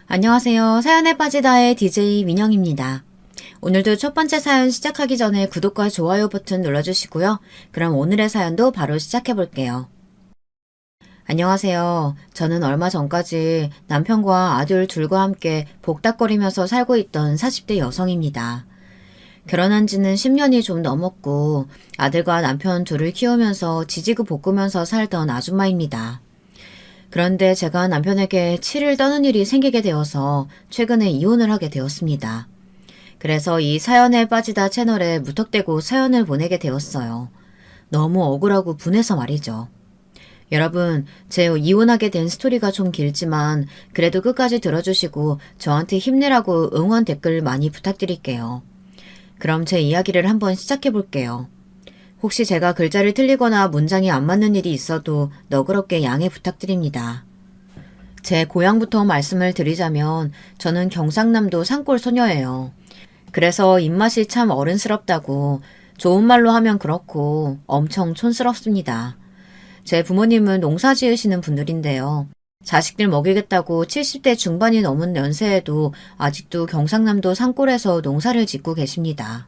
안녕하세요. 사연에 빠지다의 DJ 민영입니다. 오늘도 첫 번째 사연 시작하기 전에 구독과 좋아요 버튼 눌러주시고요. 그럼 오늘의 사연도 바로 시작해 볼게요. 안녕하세요. 저는 얼마 전까지 남편과 아들 둘과 함께 복닥거리면서 살고 있던 40대 여성입니다. 결혼한 지는 10년이 좀 넘었고 아들과 남편 둘을 키우면서 지지고 볶으면서 살던 아줌마입니다. 그런데 제가 남편에게 치를 떠는 일이 생기게 되어서 최근에 이혼을 하게 되었습니다. 그래서 이 사연에 빠지다 채널에 무턱대고 사연을 보내게 되었어요. 너무 억울하고 분해서 말이죠. 여러분, 제 이혼하게 된 스토리가 좀 길지만 그래도 끝까지 들어주시고 저한테 힘내라고 응원 댓글 많이 부탁드릴게요. 그럼 제 이야기를 한번 시작해 볼게요. 혹시 제가 글자를 틀리거나 문장이 안 맞는 일이 있어도 너그럽게 양해 부탁드립니다. 제 고향부터 말씀을 드리자면 저는 경상남도 산골 소녀예요. 그래서 입맛이 참 어른스럽다고 좋은 말로 하면 그렇고 엄청 촌스럽습니다. 제 부모님은 농사 지으시는 분들인데요. 자식들 먹이겠다고 70대 중반이 넘은 연세에도 아직도 경상남도 산골에서 농사를 짓고 계십니다.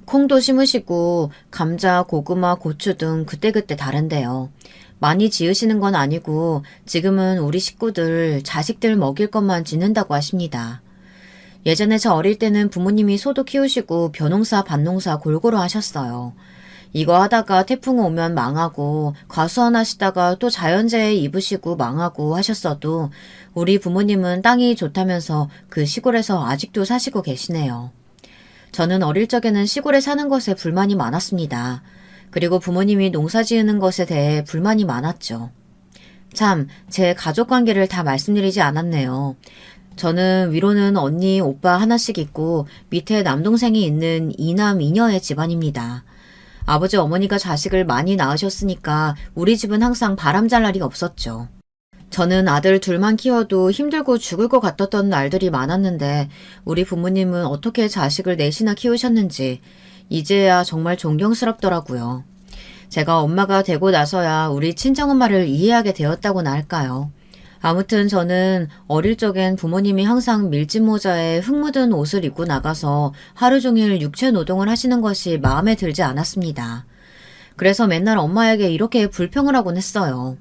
콩도 심으시고 감자, 고구마, 고추 등 그때그때 다른데요. 많이 지으시는 건 아니고 지금은 우리 식구들 자식들 먹일 것만 짓는다고 하십니다. 예전에 저 어릴 때는 부모님이 소도 키우시고 벼농사, 밭농사 골고루 하셨어요. 이거 하다가 태풍 오면 망하고 과수원하시다가 또 자연재해 입으시고 망하고 하셨어도 우리 부모님은 땅이 좋다면서 그 시골에서 아직도 사시고 계시네요. 저는 어릴 적에는 시골에 사는 것에 불만이 많았습니다. 그리고 부모님이 농사 지으는 것에 대해 불만이 많았죠. 참, 제 가족 관계를 다 말씀드리지 않았네요. 저는 위로는 언니, 오빠 하나씩 있고 밑에 남동생이 있는 이남 이녀의 집안입니다. 아버지 어머니가 자식을 많이 낳으셨으니까 우리 집은 항상 바람잘 날이 없었죠. 저는 아들 둘만 키워도 힘들고 죽을 것 같았던 날들이 많았는데 우리 부모님은 어떻게 자식을 넷이나 키우셨는지 이제야 정말 존경스럽더라고요. 제가 엄마가 되고 나서야 우리 친정엄마를 이해하게 되었다고나 할까요. 아무튼 저는 어릴 적엔 부모님이 항상 밀짚 모자에 흙 묻은 옷을 입고 나가서 하루 종일 육체 노동을 하시는 것이 마음에 들지 않았습니다. 그래서 맨날 엄마에게 이렇게 불평을 하곤 했어요.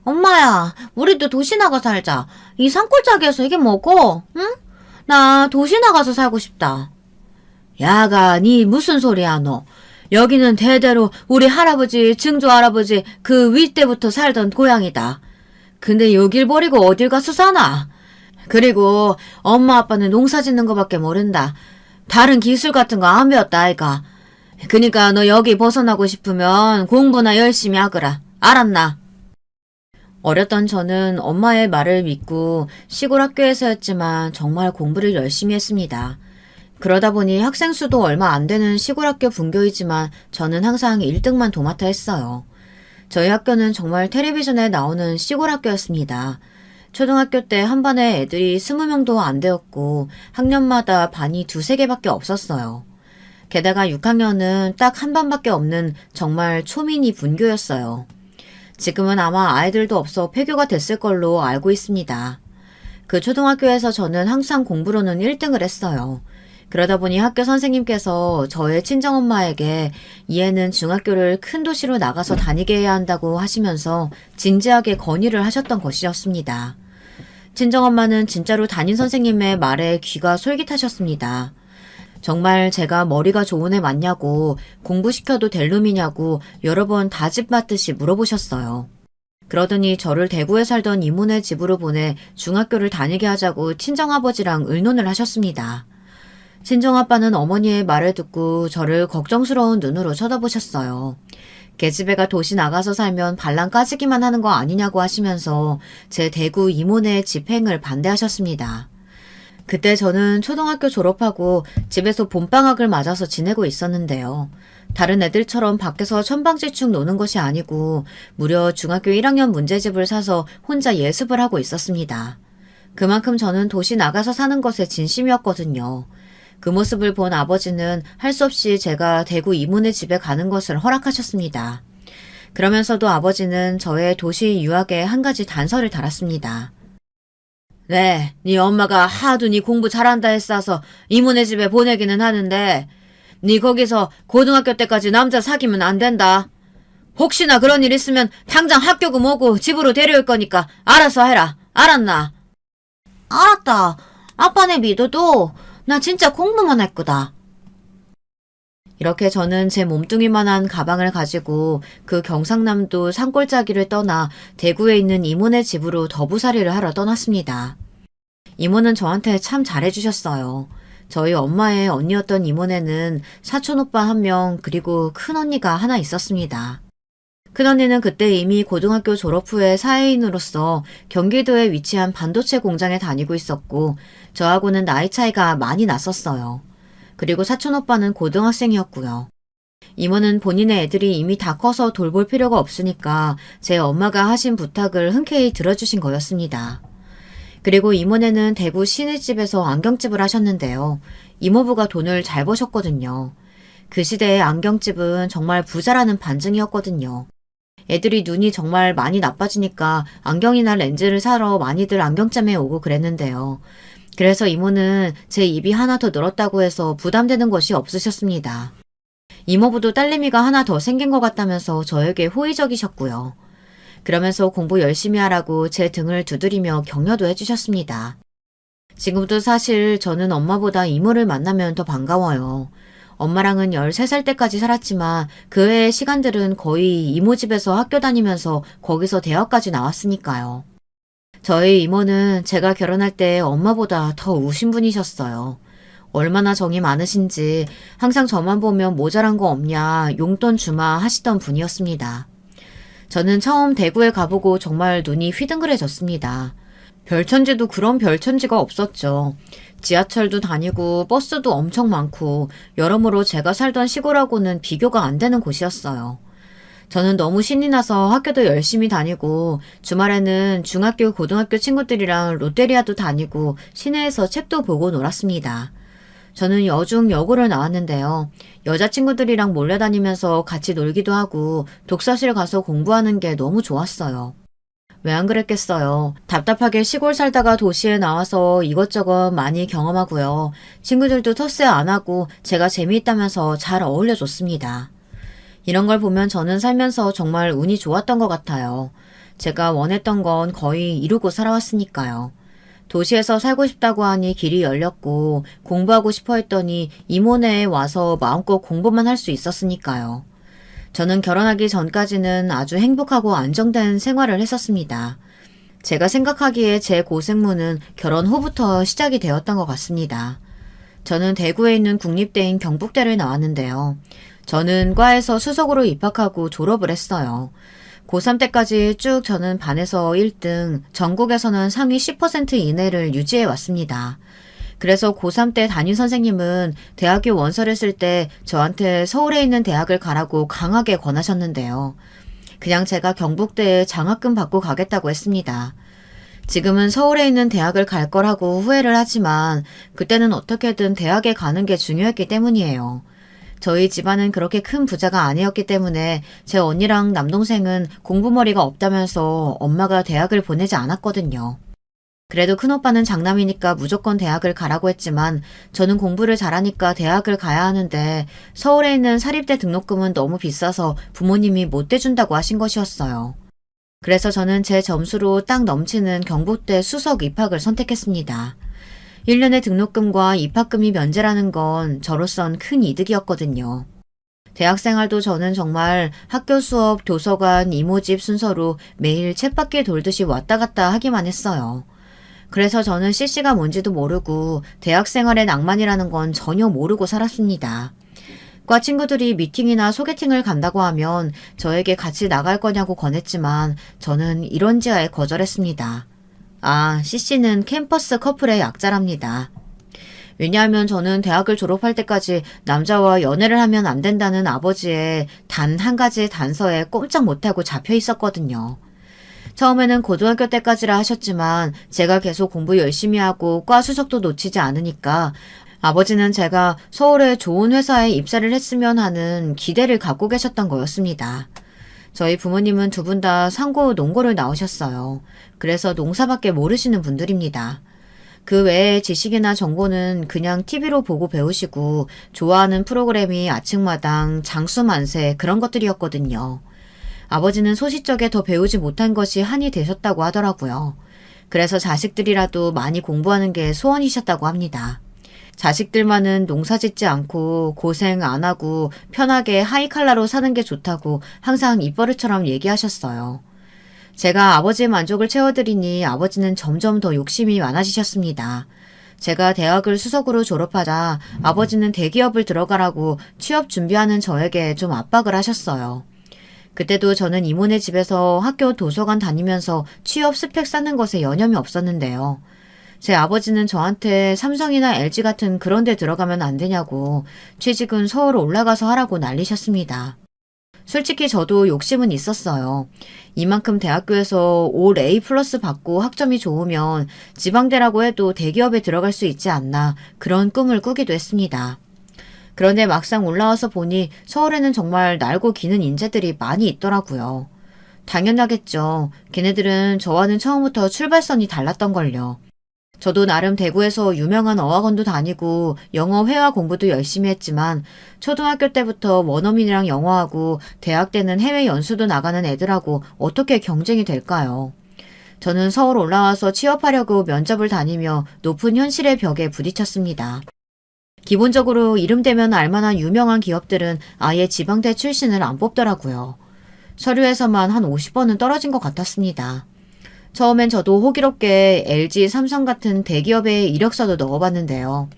엄마야, 우리도 도시 나가 살자. 이 산골짜기에서 이게 뭐고? 응? 나 도시 나가서 살고 싶다. 야가, 니 무슨 소리야, 너. 여기는 대대로 우리 할아버지, 증조 할아버지 그 윗때부터 살던 고향이다. 근데 여길 버리고 어딜 가서 사나? 그리고 엄마 아빠는 농사 짓는 거밖에 모른다. 다른 기술 같은 거 안 배웠다, 아이가. 그니까 너 여기 벗어나고 싶으면 공부나 열심히 하거라. 알았나? 어렸던 저는 엄마의 말을 믿고 시골 학교에서였지만 정말 공부를 열심히 했습니다. 그러다 보니 학생 수도 얼마 안 되는 시골 학교 분교이지만 저는 항상 1등만 도맡아 했어요. 저희 학교는 정말 텔레비전에 나오는 시골 학교였습니다. 초등학교 때 한 반에 애들이 20명도 안 되었고 학년마다 반이 두세 개밖에 없었어요. 게다가 6학년은 딱 한 반밖에 없는 정말 초미니 분교였어요. 지금은 아마 아이들도 없어 폐교가 됐을 걸로 알고 있습니다. 그 초등학교에서 저는 항상 공부로는 1등을 했어요. 그러다 보니 학교 선생님께서 저의 친정엄마에게 이 애는 중학교를 큰 도시로 나가서 다니게 해야 한다고 하시면서 진지하게 건의를 하셨던 것이었습니다. 친정엄마는 진짜로 담임 선생님의 말에 귀가 솔깃하셨습니다. 정말 제가 머리가 좋은 애 맞냐고 공부시켜도 될 놈이냐고 여러 번 다집맞듯이 물어보셨어요. 그러더니 저를 대구에 살던 이모네 집으로 보내 중학교를 다니게 하자고 친정아버지랑 의논을 하셨습니다. 친정아빠는 어머니의 말을 듣고 저를 걱정스러운 눈으로 쳐다보셨어요. 계집애가 도시 나가서 살면 반란 까지기만 하는 거 아니냐고 하시면서 제 대구 이모네 집행을 반대하셨습니다. 그때 저는 초등학교 졸업하고 집에서 봄방학을 맞아서 지내고 있었는데요. 다른 애들처럼 밖에서 천방지축 노는 것이 아니고 무려 중학교 1학년 문제집을 사서 혼자 예습을 하고 있었습니다. 그만큼 저는 도시 나가서 사는 것에 진심이었거든요. 그 모습을 본 아버지는 할 수 없이 제가 대구 이모네 집에 가는 것을 허락하셨습니다. 그러면서도 아버지는 저의 도시 유학에 한 가지 단서를 달았습니다. 네, 네 엄마가 하도 네 공부 잘한다 했어서 이모네 집에 보내기는 하는데 네 거기서 고등학교 때까지 남자 사귀면 안 된다. 혹시나 그런 일 있으면 당장 학교금 오고 집으로 데려올 거니까 알아서 해라. 알았나? 알았다. 아빠네 믿어도 나 진짜 공부만 할 거다. 이렇게 저는 제 몸뚱이만한 가방을 가지고 그 경상남도 산골짜기를 떠나 대구에 있는 이모네 집으로 더부살이를 하러 떠났습니다. 이모는 저한테 참 잘해주셨어요. 저희 엄마의 언니였던 이모네는 사촌오빠 한 명 그리고 큰언니가 하나 있었습니다. 큰언니는 그때 이미 고등학교 졸업 후에 사회인으로서 경기도에 위치한 반도체 공장에 다니고 있었고 저하고는 나이 차이가 많이 났었어요. 그리고 사촌오빠는 고등학생이었고요. 이모는 본인의 애들이 이미 다 커서 돌볼 필요가 없으니까 제 엄마가 하신 부탁을 흔쾌히 들어주신 거였습니다. 그리고 이모네는 대구 시내집에서 안경집을 하셨는데요. 이모부가 돈을 잘 버셨거든요. 그 시대의 안경집은 정말 부자라는 반증이었거든요. 애들이 눈이 정말 많이 나빠지니까 안경이나 렌즈를 사러 많이들 안경점에 오고 그랬는데요. 그래서 이모는 제 입이 하나 더 늘었다고 해서 부담되는 것이 없으셨습니다. 이모부도 딸내미가 하나 더 생긴 것 같다면서 저에게 호의적이셨고요. 그러면서 공부 열심히 하라고 제 등을 두드리며 격려도 해주셨습니다. 지금도 사실 저는 엄마보다 이모를 만나면 더 반가워요. 엄마랑은 13살 때까지 살았지만 그 외의 시간들은 거의 이모 집에서 학교 다니면서 거기서 대학까지 나왔으니까요. 저희 이모는 제가 결혼할 때 엄마보다 더 우신 분이셨어요. 얼마나 정이 많으신지 항상 저만 보면 모자란 거 없냐 용돈 주마 하시던 분이었습니다. 저는 처음 대구에 가보고 정말 눈이 휘둥그레졌습니다. 별천지도 그런 별천지가 없었죠. 지하철도 다니고 버스도 엄청 많고 여러모로 제가 살던 시골하고는 비교가 안 되는 곳이었어요. 저는 너무 신이 나서 학교도 열심히 다니고 주말에는 중학교, 고등학교 친구들이랑 롯데리아도 다니고 시내에서 책도 보고 놀았습니다. 저는 여중 여고를 나왔는데요. 여자친구들이랑 몰려다니면서 같이 놀기도 하고 독서실 가서 공부하는 게 너무 좋았어요. 왜 안 그랬겠어요. 답답하게 시골 살다가 도시에 나와서 이것저것 많이 경험하고요. 친구들도 텃세 안 하고 제가 재미있다면서 잘 어울려줬습니다. 이런 걸 보면 저는 살면서 정말 운이 좋았던 것 같아요. 제가 원했던 건 거의 이루고 살아왔으니까요. 도시에서 살고 싶다고 하니 길이 열렸고 공부하고 싶어 했더니 이모네에 와서 마음껏 공부만 할 수 있었으니까요. 저는 결혼하기 전까지는 아주 행복하고 안정된 생활을 했었습니다. 제가 생각하기에 제 고생문은 결혼 후부터 시작이 되었던 것 같습니다. 저는 대구에 있는 국립대인 경북대를 나왔는데요. 저는 과에서 수석으로 입학하고 졸업을 했어요. 고3 때까지 쭉 저는 반에서 1등, 전국에서는 상위 10% 이내를 유지해 왔습니다. 그래서 고3 때 담임 선생님은 대학교 원서를 쓸 때 저한테 서울에 있는 대학을 가라고 강하게 권하셨는데요. 그냥 제가 경북대에 장학금 받고 가겠다고 했습니다. 지금은 서울에 있는 대학을 갈 거라고 후회를 하지만 그때는 어떻게든 대학에 가는 게 중요했기 때문이에요. 저희 집안은 그렇게 큰 부자가 아니었기 때문에 제 언니랑 남동생은 공부머리가 없다면서 엄마가 대학을 보내지 않았거든요. 그래도 큰오빠는 장남이니까 무조건 대학을 가라고 했지만 저는 공부를 잘하니까 대학을 가야 하는데 서울에 있는 사립대 등록금은 너무 비싸서 부모님이 못 대준다고 하신 것이었어요. 그래서 저는 제 점수로 딱 넘치는 경북대 수석 입학을 선택했습니다. 1년의 등록금과 입학금이 면제라는 건 저로선 큰 이득이었거든요. 대학생활도 저는 정말 학교 수업, 도서관, 이모집 순서로 매일 쳇바퀴 돌듯이 왔다 갔다 하기만 했어요. 그래서 저는 CC가 뭔지도 모르고 대학생활의 낭만이라는 건 전혀 모르고 살았습니다. 과 친구들이 미팅이나 소개팅을 간다고 하면 저에게 같이 나갈 거냐고 권했지만 저는 이런지하에 거절했습니다. 아, CC는 캠퍼스 커플의 약자랍니다. 왜냐하면 저는 대학을 졸업할 때까지 남자와 연애를 하면 안 된다는 아버지의 단 한 가지 단서에 꼼짝 못하고 잡혀 있었거든요. 처음에는 고등학교 때까지라 하셨지만 제가 계속 공부 열심히 하고 과 수석도 놓치지 않으니까 아버지는 제가 서울의 좋은 회사에 입사를 했으면 하는 기대를 갖고 계셨던 거였습니다. 저희 부모님은 두 분 다 상고 농고를 나오셨어요. 그래서 농사밖에 모르시는 분들입니다. 그 외에 지식이나 정보는 그냥 TV로 보고 배우시고 좋아하는 프로그램이 아침마당, 장수만세 그런 것들이었거든요. 아버지는 소시적에 더 배우지 못한 것이 한이 되셨다고 하더라고요. 그래서 자식들이라도 많이 공부하는 게 소원이셨다고 합니다. 자식들만은 농사 짓지 않고 고생 안 하고 편하게 하이칼라로 사는 게 좋다고 항상 입버릇처럼 얘기하셨어요. 제가 아버지의 만족을 채워드리니 아버지는 점점 더 욕심이 많아지셨습니다. 제가 대학을 수석으로 졸업하자 아버지는 대기업을 들어가라고 취업 준비하는 저에게 좀 압박을 하셨어요. 그때도 저는 이모네 집에서 학교 도서관 다니면서 취업 스펙 쌓는 것에 여념이 없었는데요. 제 아버지는 저한테 삼성이나 LG 같은 그런 데 들어가면 안 되냐고 취직은 서울 올라가서 하라고 난리셨습니다. 솔직히 저도 욕심은 있었어요. 이만큼 대학교에서 올 A 플러스 받고 학점이 좋으면 지방대라고 해도 대기업에 들어갈 수 있지 않나 그런 꿈을 꾸기도 했습니다. 그런데 막상 올라와서 보니 서울에는 정말 날고 기는 인재들이 많이 있더라고요. 당연하겠죠. 걔네들은 저와는 처음부터 출발선이 달랐던걸요. 저도 나름 대구에서 유명한 어학원도 다니고 영어 회화 공부도 열심히 했지만 초등학교 때부터 원어민이랑 영어하고 대학 때는 해외 연수도 나가는 애들하고 어떻게 경쟁이 될까요? 저는 서울 올라와서 취업하려고 면접을 다니며 높은 현실의 벽에 부딪혔습니다. 기본적으로 이름 대면 알만한 유명한 기업들은 아예 지방대 출신을 안 뽑더라고요. 서류에서만 한 50번은 떨어진 것 같았습니다. 처음엔 저도 호기롭게 LG, 삼성 같은 대기업에 이력서도 넣어봤는데요.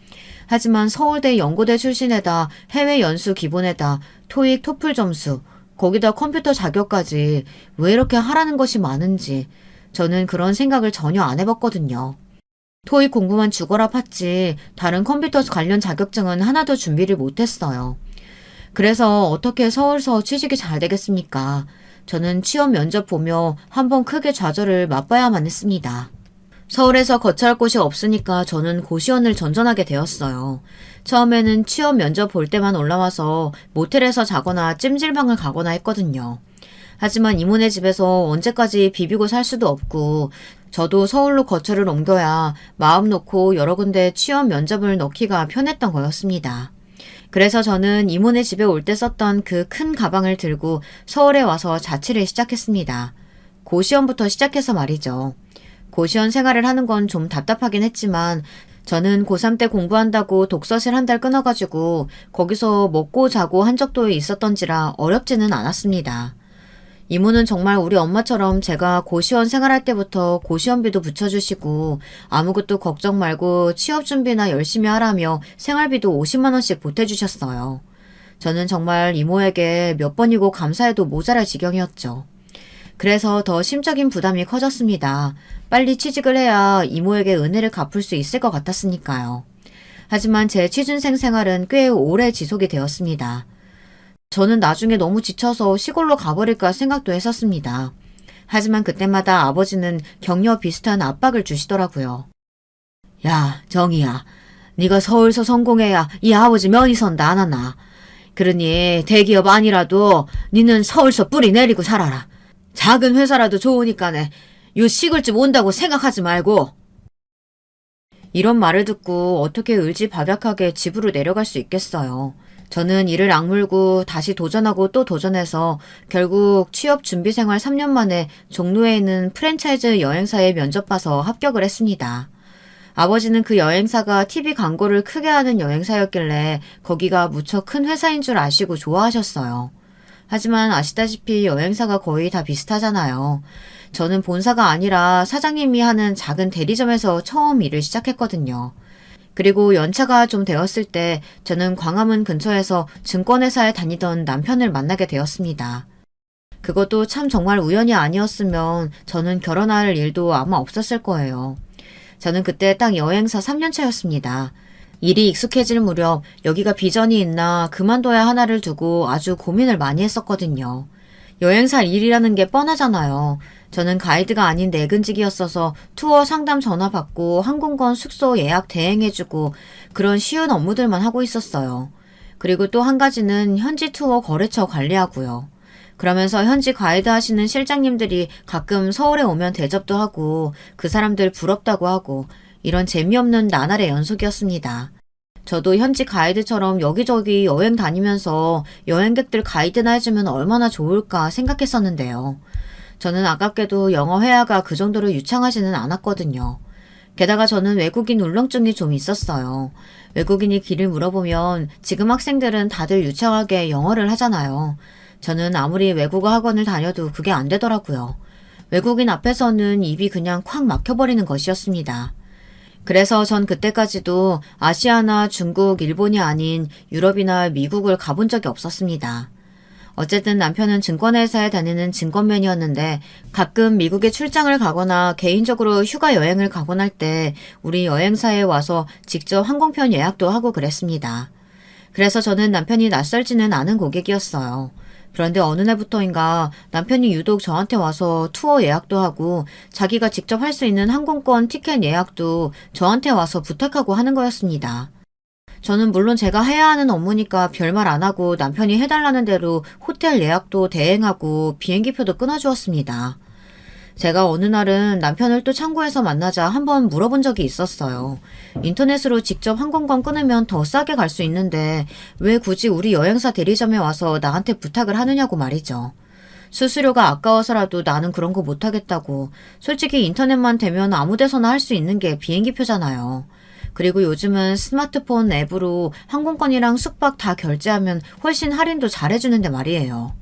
하지만 서울대, 연고대 출신에다 해외 연수 기본에다 토익, 토플 점수, 거기다 컴퓨터 자격까지 왜 이렇게 하라는 것이 많은지 저는 그런 생각을 전혀 안 해봤거든요. 토익 공부만 죽어라 팠지 다른 컴퓨터 관련 자격증은 하나도 준비를 못했어요. 그래서 어떻게 서울서 취직이 잘 되겠습니까? 저는 취업 면접 보며 한번 크게 좌절을 맛봐야만 했습니다. 서울에서 거처할 곳이 없으니까 저는 고시원을 전전하게 되었어요. 처음에는 취업 면접 볼 때만 올라와서 모텔에서 자거나 찜질방을 가거나 했거든요. 하지만 이모네 집에서 언제까지 비비고 살 수도 없고 저도 서울로 거처를 옮겨야 마음 놓고 여러 군데 취업 면접을 넣기가 편했던 거였습니다. 그래서 저는 이모네 집에 올 때 썼던 그 큰 가방을 들고 서울에 와서 자취를 시작했습니다. 고시원부터 시작해서 말이죠. 고시원 생활을 하는 건 좀 답답하긴 했지만 저는 고3 때 공부한다고 독서실 한 달 끊어가지고 거기서 먹고 자고 한 적도 있었던지라 어렵지는 않았습니다. 이모는 정말 우리 엄마처럼 제가 고시원 생활할 때부터 고시원비도 붙여주시고 아무것도 걱정 말고 취업 준비나 열심히 하라며 생활비도 50만 원씩 보태주셨어요. 저는 정말 이모에게 몇 번이고 감사해도 모자랄 지경이었죠. 그래서 더 심적인 부담이 커졌습니다. 빨리 취직을 해야 이모에게 은혜를 갚을 수 있을 것 같았으니까요. 하지만 제 취준생 생활은 꽤 오래 지속이 되었습니다. 저는 나중에 너무 지쳐서 시골로 가버릴까 생각도 했었습니다. 하지만 그때마다 아버지는 격려 비슷한 압박을 주시더라고요. 야, 정희야. 네가 서울서 성공해야 이 아버지 면이 선다 안 하나. 그러니 대기업 아니라도 니는 서울서 뿌리 내리고 살아라. 작은 회사라도 좋으니까네. 요 시골집 온다고 생각하지 말고. 이런 말을 듣고 어떻게 을지박약하게 집으로 내려갈 수 있겠어요. 저는 이를 악물고 다시 도전하고 또 도전해서 결국 취업 준비 생활 3년 만에 종로에 있는 프랜차이즈 여행사에 면접 봐서 합격을 했습니다. 아버지는 그 여행사가 TV 광고를 크게 하는 여행사였길래 거기가 무척 큰 회사인 줄 아시고 좋아하셨어요. 하지만 아시다시피 여행사가 거의 다 비슷하잖아요. 저는 본사가 아니라 사장님이 하는 작은 대리점에서 처음 일을 시작했거든요. 그리고 연차가 좀 되었을 때 저는 광화문 근처에서 증권회사에 다니던 남편을 만나게 되었습니다. 그것도 참 정말 우연이 아니었으면 저는 결혼할 일도 아마 없었을 거예요. 저는 그때 딱 여행사 3년차였습니다. 일이 익숙해질 무렵 여기가 비전이 있나 그만둬야 하나를 두고 아주 고민을 많이 했었거든요. 여행사 일이라는 게 뻔하잖아요. 저는 가이드가 아닌 내근직이었어서 투어 상담 전화 받고 항공권 숙소 예약 대행해주고 그런 쉬운 업무들만 하고 있었어요. 그리고 또 한 가지는 현지 투어 거래처 관리하고요. 그러면서 현지 가이드 하시는 실장님들이 가끔 서울에 오면 대접도 하고 그 사람들 부럽다고 하고 이런 재미없는 나날의 연속이었습니다. 저도 현지 가이드처럼 여기저기 여행 다니면서 여행객들 가이드나 해주면 얼마나 좋을까 생각했었는데요. 저는 아깝게도 영어 회화가 그 정도로 유창하지는 않았거든요. 게다가 저는 외국인 울렁증이 좀 있었어요. 외국인이 길을 물어보면 지금 학생들은 다들 유창하게 영어를 하잖아요. 저는 아무리 외국어 학원을 다녀도 그게 안 되더라고요. 외국인 앞에서는 입이 그냥 콱 막혀버리는 것이었습니다. 그래서 전 그때까지도 아시아나 중국, 일본이 아닌 유럽이나 미국을 가본 적이 없었습니다. 어쨌든 남편은 증권회사에 다니는 증권맨이었는데 가끔 미국에 출장을 가거나 개인적으로 휴가 여행을 가곤 할 때 우리 여행사에 와서 직접 항공편 예약도 하고 그랬습니다. 그래서 저는 남편이 낯설지는 않은 고객이었어요. 그런데 어느 날부터인가 남편이 유독 저한테 와서 투어 예약도 하고 자기가 직접 할 수 있는 항공권 티켓 예약도 저한테 와서 부탁하고 하는 거였습니다. 저는 물론 제가 해야 하는 업무니까 별말 안 하고 남편이 해달라는 대로 호텔 예약도 대행하고 비행기표도 끊어주었습니다. 제가 어느 날은 남편을 또 창구에서 만나자 한번 물어본 적이 있었어요. 인터넷으로 직접 항공권 끊으면 더 싸게 갈 수 있는데 왜 굳이 우리 여행사 대리점에 와서 나한테 부탁을 하느냐고 말이죠. 수수료가 아까워서라도 나는 그런 거 못하겠다고. 솔직히 인터넷만 되면 아무 데서나 할 수 있는 게 비행기표잖아요. 그리고 요즘은 스마트폰 앱으로 항공권이랑 숙박 다 결제하면 훨씬 할인도 잘해주는데 말이에요.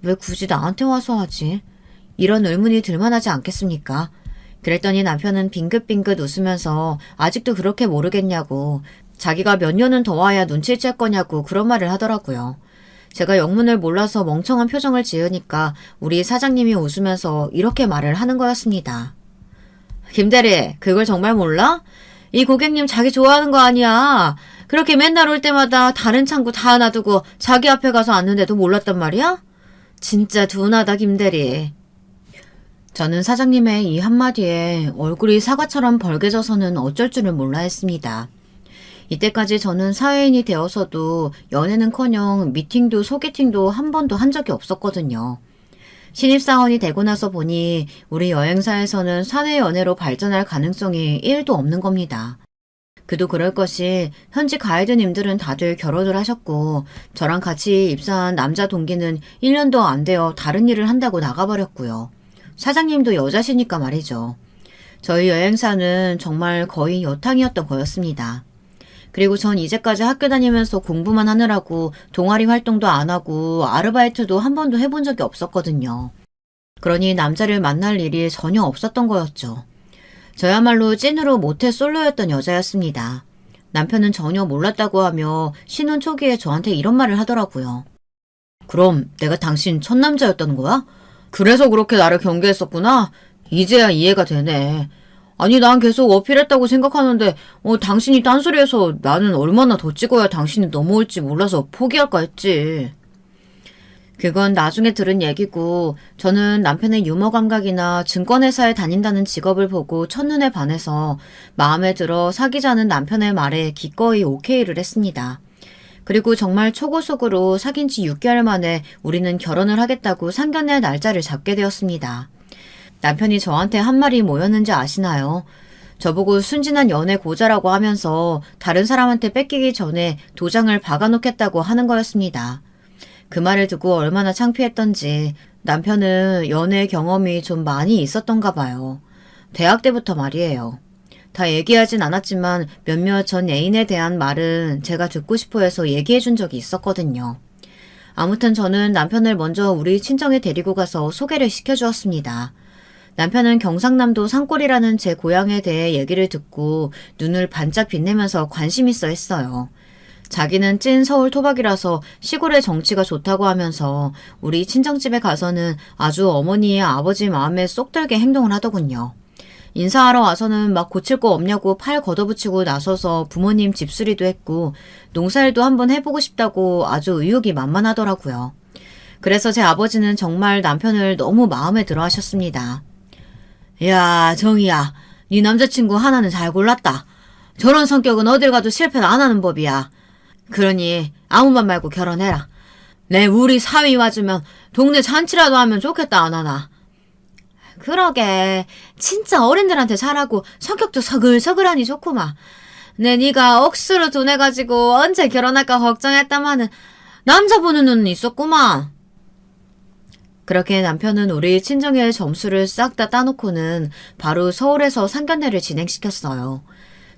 왜 굳이 나한테 와서 하지? 이런 의문이 들만하지 않겠습니까? 그랬더니 남편은 빙긋빙긋 웃으면서 아직도 그렇게 모르겠냐고, 자기가 몇 년은 더 와야 눈치챌 거냐고 그런 말을 하더라고요. 제가 영문을 몰라서 멍청한 표정을 지으니까 우리 사장님이 웃으면서 이렇게 말을 하는 거였습니다. 김대리, 그걸 정말 몰라? 이 고객님 자기 좋아하는 거 아니야. 그렇게 맨날 올 때마다 다른 창구 다 놔두고 자기 앞에 가서 앉는데도 몰랐단 말이야? 진짜 둔하다, 김대리. 저는 사장님의 이 한마디에 얼굴이 사과처럼 벌개져서는 어쩔 줄을 몰라 했습니다. 이때까지 저는 사회인이 되어서도 연애는커녕 미팅도 소개팅도 한 번도 한 적이 없었거든요. 신입사원이 되고 나서 보니 우리 여행사에서는 사내 연애로 발전할 가능성이 1도 없는 겁니다. 그도 그럴 것이 현지 가이드님들은 다들 결혼을 하셨고 저랑 같이 입사한 남자 동기는 1년도 안 되어 다른 일을 한다고 나가버렸고요. 사장님도 여자시니까 말이죠. 저희 여행사는 정말 거의 여탕이었던 거였습니다. 그리고 전 이제까지 학교 다니면서 공부만 하느라고 동아리 활동도 안 하고 아르바이트도 한 번도 해본 적이 없었거든요. 그러니 남자를 만날 일이 전혀 없었던 거였죠. 저야말로 찐으로 모태 솔로였던 여자였습니다. 남편은 전혀 몰랐다고 하며 신혼 초기에 저한테 이런 말을 하더라고요. 그럼 내가 당신 첫 남자였던 거야? 그래서 그렇게 나를 경계했었구나? 이제야 이해가 되네. 아니 난 계속 어필했다고 생각하는데 당신이 딴소리해서 나는 얼마나 더 찍어야 당신이 넘어올지 몰라서 포기할까 했지. 그건 나중에 들은 얘기고 저는 남편의 유머 감각이나 증권회사에 다닌다는 직업을 보고 첫눈에 반해서 마음에 들어 사귀자는 남편의 말에 기꺼이 오케이를 했습니다. 그리고 정말 초고속으로 사귄 지 6개월 만에 우리는 결혼을 하겠다고 상견례 날짜를 잡게 되었습니다. 남편이 저한테 한 말이 뭐였는지 아시나요? 저보고 순진한 연애 고자라고 하면서 다른 사람한테 뺏기기 전에 도장을 박아놓겠다고 하는 거였습니다. 그 말을 듣고 얼마나 창피했던지 남편은 연애 경험이 좀 많이 있었던가 봐요. 대학 때부터 말이에요. 다 얘기하진 않았지만 몇몇 전 애인에 대한 말은 제가 듣고 싶어 해서 얘기해 준 적이 있었거든요. 아무튼 저는 남편을 먼저 우리 친정에 데리고 가서 소개를 시켜주었습니다. 남편은 경상남도 산골이라는 제 고향에 대해 얘기를 듣고 눈을 반짝 빛내면서 관심 있어 했어요. 자기는 찐 서울 토박이라서 시골의 정치가 좋다고 하면서 우리 친정집에 가서는 아주 어머니의 아버지 마음에 쏙 들게 행동을 하더군요. 인사하러 와서는 막 고칠 거 없냐고 팔 걷어붙이고 나서서 부모님 집수리도 했고 농사일도 한번 해보고 싶다고 아주 의욕이 만만하더라고요. 그래서 제 아버지는 정말 남편을 너무 마음에 들어 하셨습니다. 야, 정희야, 네 남자친구 하나는 잘 골랐다. 저런 성격은 어딜 가도 실패를 안 하는 법이야. 그러니 아무 말 말고 결혼해라. 내 우리 사위 와주면 동네 잔치라도 하면 좋겠다 안 하나. 그러게 진짜 어른들한테 잘하고 성격도 서글서글하니 좋구만. 내 네가 억수로 둔해가지고 언제 결혼할까 걱정했다마는 남자 보는 눈은 있었구만. 그렇게 남편은 우리 친정의 점수를 싹 다 따놓고는 바로 서울에서 상견례를 진행시켰어요.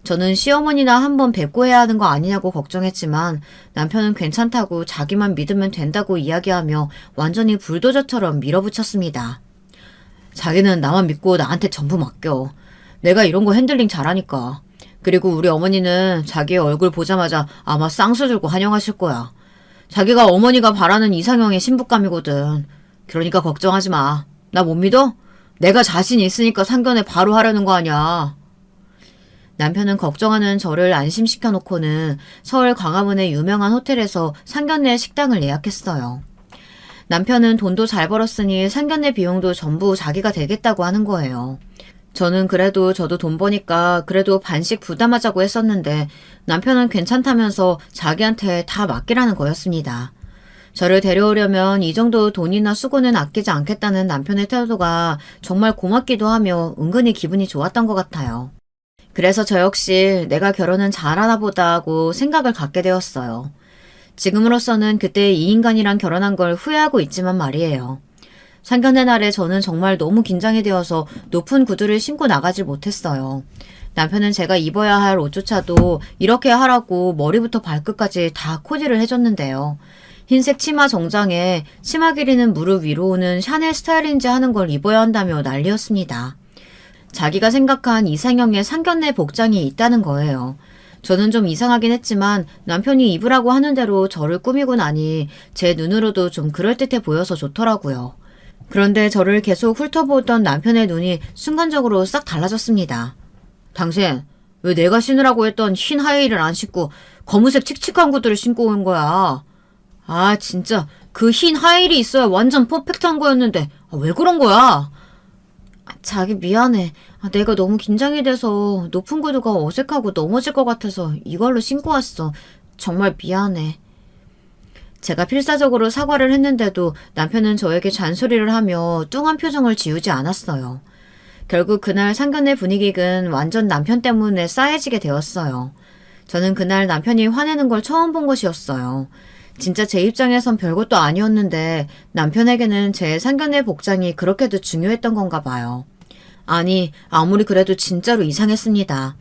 저는 시어머니나 한번 뵙고 해야 하는 거 아니냐고 걱정했지만 남편은 괜찮다고 자기만 믿으면 된다고 이야기하며 완전히 불도저처럼 밀어붙였습니다. 자기는 나만 믿고 나한테 전부 맡겨. 내가 이런 거 핸들링 잘하니까. 그리고 우리 어머니는 자기의 얼굴 보자마자 아마 쌍수 들고 환영하실 거야. 자기가 어머니가 바라는 이상형의 신부감이거든. 그러니까 걱정하지 마. 나 못 믿어? 내가 자신 있으니까 상견례 바로 하려는 거 아니야. 남편은 걱정하는 저를 안심시켜 놓고는 서울 광화문의 유명한 호텔에서 상견례 식당을 예약했어요. 남편은 돈도 잘 벌었으니 상견례 비용도 전부 자기가 대겠다고 하는 거예요. 저는 그래도 저도 돈 버니까 그래도 반씩 부담하자고 했었는데 남편은 괜찮다면서 자기한테 다 맡기라는 거였습니다. 저를 데려오려면 이 정도 돈이나 수고는 아끼지 않겠다는 남편의 태도가 정말 고맙기도 하며 은근히 기분이 좋았던 것 같아요. 그래서 저 역시 내가 결혼은 잘하나 보다 하고 생각을 갖게 되었어요. 지금으로서는 그때 이 인간이랑 결혼한 걸 후회하고 있지만 말이에요. 상견례 날에 저는 정말 너무 긴장이 되어서 높은 구두를 신고 나가질 못했어요. 남편은 제가 입어야 할 옷조차도 이렇게 하라고 머리부터 발끝까지 다 코디를 해줬는데요. 흰색 치마 정장에 치마 길이는 무릎 위로 오는 샤넬 스타일인지 하는 걸 입어야 한다며 난리였습니다. 자기가 생각한 이상형의 상견례 복장이 있다는 거예요. 저는 좀 이상하긴 했지만 남편이 입으라고 하는 대로 저를 꾸미고 나니 제 눈으로도 좀 그럴듯해 보여서 좋더라고요. 그런데 저를 계속 훑어보던 남편의 눈이 순간적으로 싹 달라졌습니다. 당신, 왜 내가 신으라고 했던 흰 하이힐을 안 신고 검은색 칙칙한 구두를 신고 온 거야? 아, 진짜 그 흰 하이힐이 있어야 완전 퍼펙트한 거였는데 왜 그런 거야? 자기 미안해. 내가 너무 긴장이 돼서 높은 구두가 어색하고 넘어질 것 같아서 이걸로 신고 왔어. 정말 미안해. 제가 필사적으로 사과를 했는데도 남편은 저에게 잔소리를 하며 뚱한 표정을 지우지 않았어요. 결국 그날 상견례 분위기는 완전 남편 때문에 싸해지게 되었어요. 저는 그날 남편이 화내는 걸 처음 본 것이었어요. 진짜 제 입장에선 별것도 아니었는데 남편에게는 제 상견례 복장이 그렇게도 중요했던 건가 봐요. 아니, 아무리 그래도 진짜로 이상했습니다.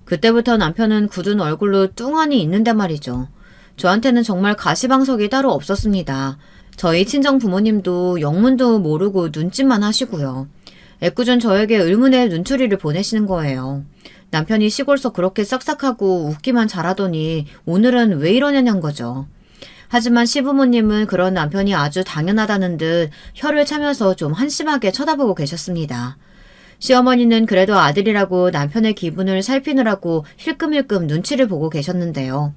그때부터 남편은 굳은 얼굴로 뚱하니 있는데 말이죠. 저한테는 정말 가시방석이 따로 없었습니다. 저희 친정 부모님도 영문도 모르고 눈짓만 하시고요. 애꿎은 저에게 의문의 눈초리를 보내시는 거예요. 남편이 시골서 그렇게 싹싹하고 웃기만 잘하더니 오늘은 왜 이러냐는 거죠. 하지만 시부모님은 그런 남편이 아주 당연하다는 듯 혀를 차면서 좀 한심하게 쳐다보고 계셨습니다. 시어머니는 그래도 아들이라고 남편의 기분을 살피느라고 힐끔힐끔 눈치를 보고 계셨는데요.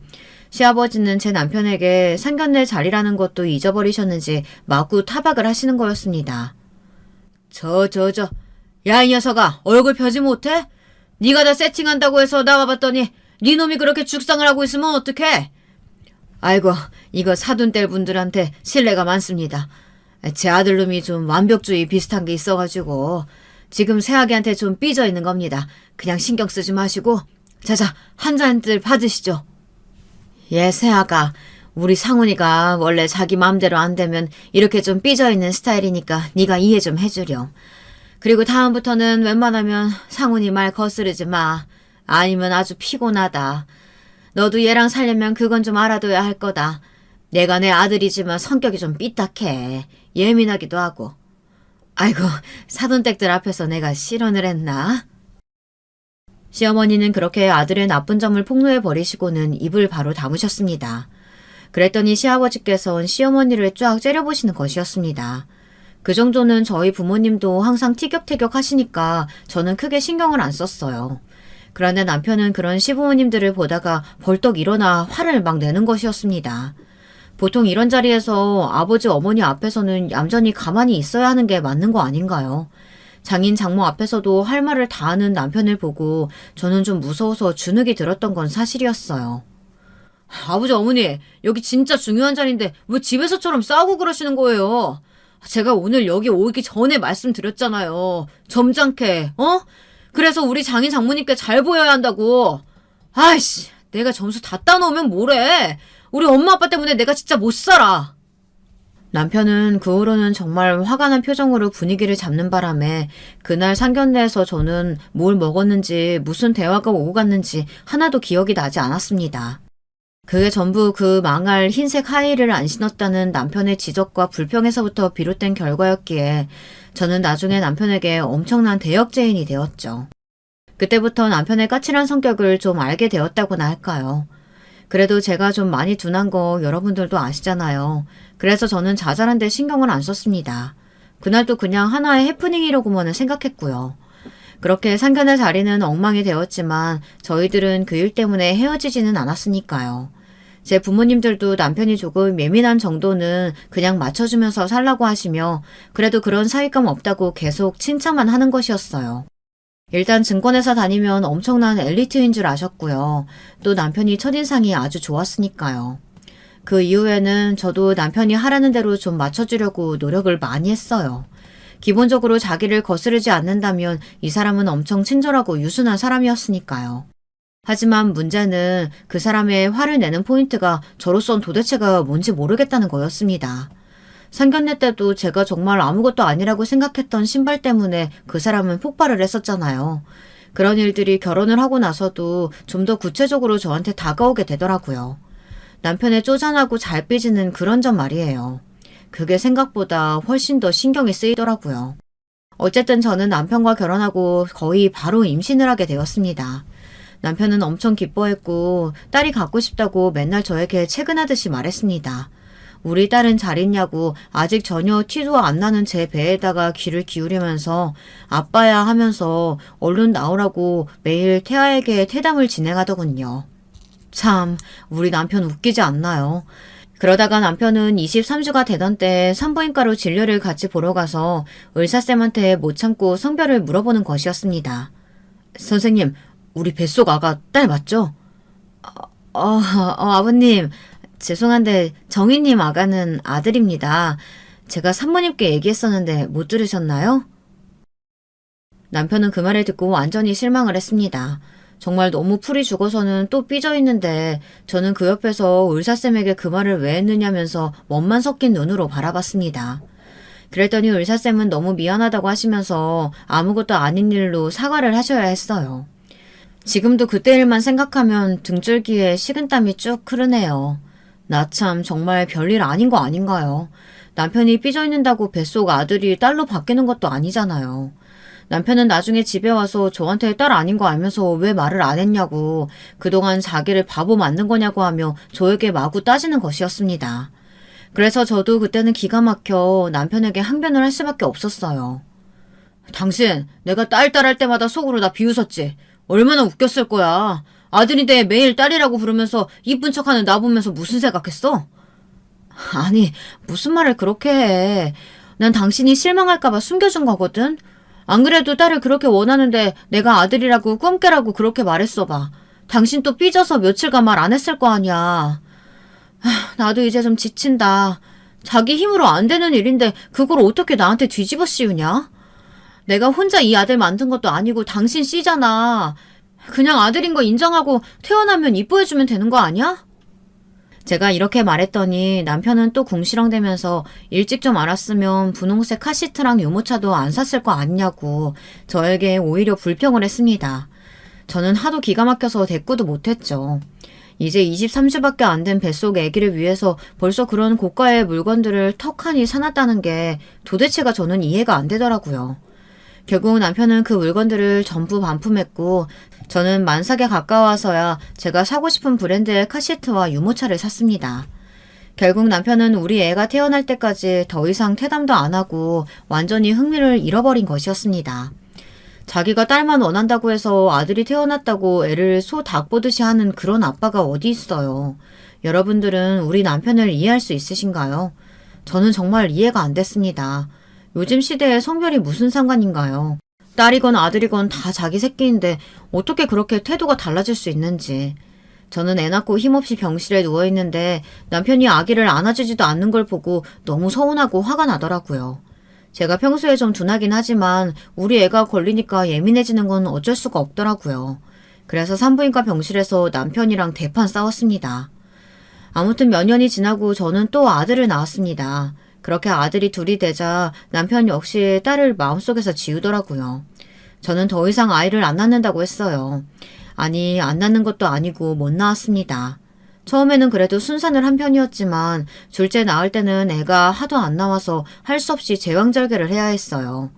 시아버지는 제 남편에게 상견례 자리라는 것도 잊어버리셨는지 마구 타박을 하시는 거였습니다. 야, 이 녀석아, 얼굴 펴지 못해? 네가 다 세팅한다고 해서 나와봤더니 네 놈이 그렇게 죽상을 하고 있으면 어떡해? 아이고, 이거 사돈딸 분들한테 신뢰가 많습니다. 제 아들놈이 좀 완벽주의 비슷한 게 있어가지고 지금 새아기한테 좀 삐져 있는 겁니다. 그냥 신경 쓰지 마시고 자자, 한 잔들 받으시죠. 예, 새아가, 우리 상훈이가 원래 자기 마음대로 안 되면 이렇게 좀 삐져 있는 스타일이니까 네가 이해 좀 해주렴. 그리고 다음부터는 웬만하면 상훈이 말 거스르지 마. 아니면 아주 피곤하다. 너도 얘랑 살려면 그건 좀 알아둬야 할 거다. 내가 내 아들이지만 성격이 좀 삐딱해. 예민하기도 하고. 아이고, 사돈댁들 앞에서 내가 실언을 했나? 시어머니는 그렇게 아들의 나쁜 점을 폭로해 버리시고는 입을 바로 다무셨습니다. 그랬더니 시아버지께서는 시어머니를 쫙 째려보시는 것이었습니다. 그 정도는 저희 부모님도 항상 티격태격 하시니까 저는 크게 신경을 안 썼어요. 그런데 남편은 그런 시부모님들을 보다가 벌떡 일어나 화를 막 내는 것이었습니다. 보통 이런 자리에서 아버지 어머니 앞에서는 얌전히 가만히 있어야 하는 게 맞는 거 아닌가요? 장인 장모 앞에서도 할 말을 다 하는 남편을 보고 저는 좀 무서워서 주눅이 들었던 건 사실이었어요. 아버지 어머니, 여기 진짜 중요한 자리인데 왜 집에서처럼 싸우고 그러시는 거예요? 제가 오늘 여기 오기 전에 말씀드렸잖아요. 점잖게, 그래서 우리 장인 장모님께 잘 보여야 한다고. 아이씨, 내가 점수 다 따놓으면 뭐래. 우리 엄마 아빠 때문에 내가 진짜 못 살아. 남편은 그 후로는 정말 화가 난 표정으로 분위기를 잡는 바람에 그날 상견례에서 저는 뭘 먹었는지 무슨 대화가 오고 갔는지 하나도 기억이 나지 않았습니다. 그게 전부 그 망할 흰색 하이힐을 안 신었다는 남편의 지적과 불평에서부터 비롯된 결과였기에 저는 나중에 남편에게 엄청난 대역죄인이 되었죠. 그때부터 남편의 까칠한 성격을 좀 알게 되었다고나 할까요. 그래도 제가 좀 많이 둔한 거 여러분들도 아시잖아요. 그래서 저는 자잘한데 신경을 안 썼습니다. 그날도 그냥 하나의 해프닝이라고만 생각했고요. 그렇게 상견례 자리는 엉망이 되었지만 저희들은 그 일 때문에 헤어지지는 않았으니까요. 제 부모님들도 남편이 조금 예민한 정도는 그냥 맞춰주면서 살라고 하시며 그래도 그런 사윗감 없다고 계속 칭찬만 하는 것이었어요. 일단 증권회사 다니면 엄청난 엘리트인 줄 아셨고요. 또 남편이 첫인상이 아주 좋았으니까요. 그 이후에는 저도 남편이 하라는 대로 좀 맞춰주려고 노력을 많이 했어요. 기본적으로 자기를 거스르지 않는다면 이 사람은 엄청 친절하고 유순한 사람이었으니까요. 하지만 문제는 그 사람의 화를 내는 포인트가 저로선 도대체가 뭔지 모르겠다는 거였습니다. 상견례 때도 제가 정말 아무것도 아니라고 생각했던 신발 때문에 그 사람은 폭발을 했었잖아요. 그런 일들이 결혼을 하고 나서도 좀 더 구체적으로 저한테 다가오게 되더라고요. 남편의 쪼잔하고 잘 삐지는 그런 점 말이에요. 그게 생각보다 훨씬 더 신경이 쓰이더라고요. 어쨌든 저는 남편과 결혼하고 거의 바로 임신을 하게 되었습니다. 남편은 엄청 기뻐했고 딸이 갖고 싶다고 맨날 저에게 채근하듯이 말했습니다. 우리 딸은 잘 있냐고 아직 전혀 티도 안 나는 제 배에다가 귀를 기울이면서 아빠야 하면서 얼른 나오라고 매일 태아에게 퇴담을 진행하더군요. 참, 우리 남편 웃기지 않나요? 그러다가 남편은 23주가 되던 때 산부인과로 진료를 같이 보러 가서 의사쌤한테 못 참고 성별을 물어보는 것이었습니다. 선생님, 우리 뱃속 아가 딸 맞죠? 아버님, 죄송한데 정희님 아가는 아들입니다. 제가 산모님께 얘기했었는데 못 들으셨나요? 남편은 그 말을 듣고 완전히 실망을 했습니다. 정말 너무 풀이 죽어서는 또 삐져있는데 저는 그 옆에서 의사쌤에게 그 말을 왜 했느냐면서 멋만 섞인 눈으로 바라봤습니다. 그랬더니 의사쌤은 너무 미안하다고 하시면서 아무것도 아닌 일로 사과를 하셔야 했어요. 지금도 그때 일만 생각하면 등줄기에 식은땀이 쭉 흐르네요. 나 참 정말 별일 아닌 거 아닌가요? 남편이 삐져있는다고 뱃속 아들이 딸로 바뀌는 것도 아니잖아요. 남편은 나중에 집에 와서 저한테 딸 아닌 거 알면서 왜 말을 안 했냐고 그동안 자기를 바보 만든 거냐고 하며 저에게 마구 따지는 것이었습니다. 그래서 저도 그때는 기가 막혀 남편에게 항변을 할 수밖에 없었어요. 당신 내가 딸 할 때마다 속으로 나 비웃었지. 얼마나 웃겼을 거야. 아들인데 매일 딸이라고 부르면서 이쁜 척하는 나 보면서 무슨 생각했어? 아니 무슨 말을 그렇게 해. 난 당신이 실망할까 봐 숨겨준 거거든. 안 그래도 딸을 그렇게 원하는데 내가 아들이라고 꿈깨라고 그렇게 말했어 봐. 당신 또 삐져서 며칠간 말 안 했을 거 아니야. 나도 이제 좀 지친다. 자기 힘으로 안 되는 일인데 그걸 어떻게 나한테 뒤집어 씌우냐? 내가 혼자 이 아들 만든 것도 아니고 당신 씨잖아. 그냥 아들인 거 인정하고 태어나면 이뻐해주면 되는 거 아니야? 제가 이렇게 말했더니 남편은 또 궁시렁대면서 일찍 좀 알았으면 분홍색 카시트랑 유모차도 안 샀을 거 아니냐고 저에게 오히려 불평을 했습니다. 저는 하도 기가 막혀서 대꾸도 못했죠. 이제 23주밖에 안 된 뱃속 아기를 위해서 벌써 그런 고가의 물건들을 턱하니 사놨다는 게 도대체가 저는 이해가 안 되더라고요. 결국 남편은 그 물건들을 전부 반품했고 저는 만삭에 가까워서야 제가 사고 싶은 브랜드의 카시트와 유모차를 샀습니다. 결국 남편은 우리 애가 태어날 때까지 더 이상 퇴담도 안 하고 완전히 흥미를 잃어버린 것이었습니다. 자기가 딸만 원한다고 해서 아들이 태어났다고 애를 소 닭 보듯이 하는 그런 아빠가 어디 있어요. 여러분들은 우리 남편을 이해할 수 있으신가요? 저는 정말 이해가 안 됐습니다. 요즘 시대에 성별이 무슨 상관인가요? 딸이건 아들이건 다 자기 새끼인데 어떻게 그렇게 태도가 달라질 수 있는지. 저는 애 낳고 힘없이 병실에 누워있는데 남편이 아기를 안아주지도 않는 걸 보고 너무 서운하고 화가 나더라고요. 제가 평소에 좀 둔하긴 하지만 우리 애가 걸리니까 예민해지는 건 어쩔 수가 없더라고요. 그래서 산부인과 병실에서 남편이랑 대판 싸웠습니다. 아무튼 몇 년이 지나고 저는 또 아들을 낳았습니다. 그렇게 아들이 둘이 되자 남편 역시 딸을 마음속에서 지우더라고요. 저는 더 이상 아이를 안 낳는다고 했어요. 아니, 안 낳는 것도 아니고 못 낳았습니다. 처음에는 그래도 순산을 한 편이었지만 둘째 낳을 때는 애가 하도 안 나와서 할 수 없이 제왕절개를 해야 했어요.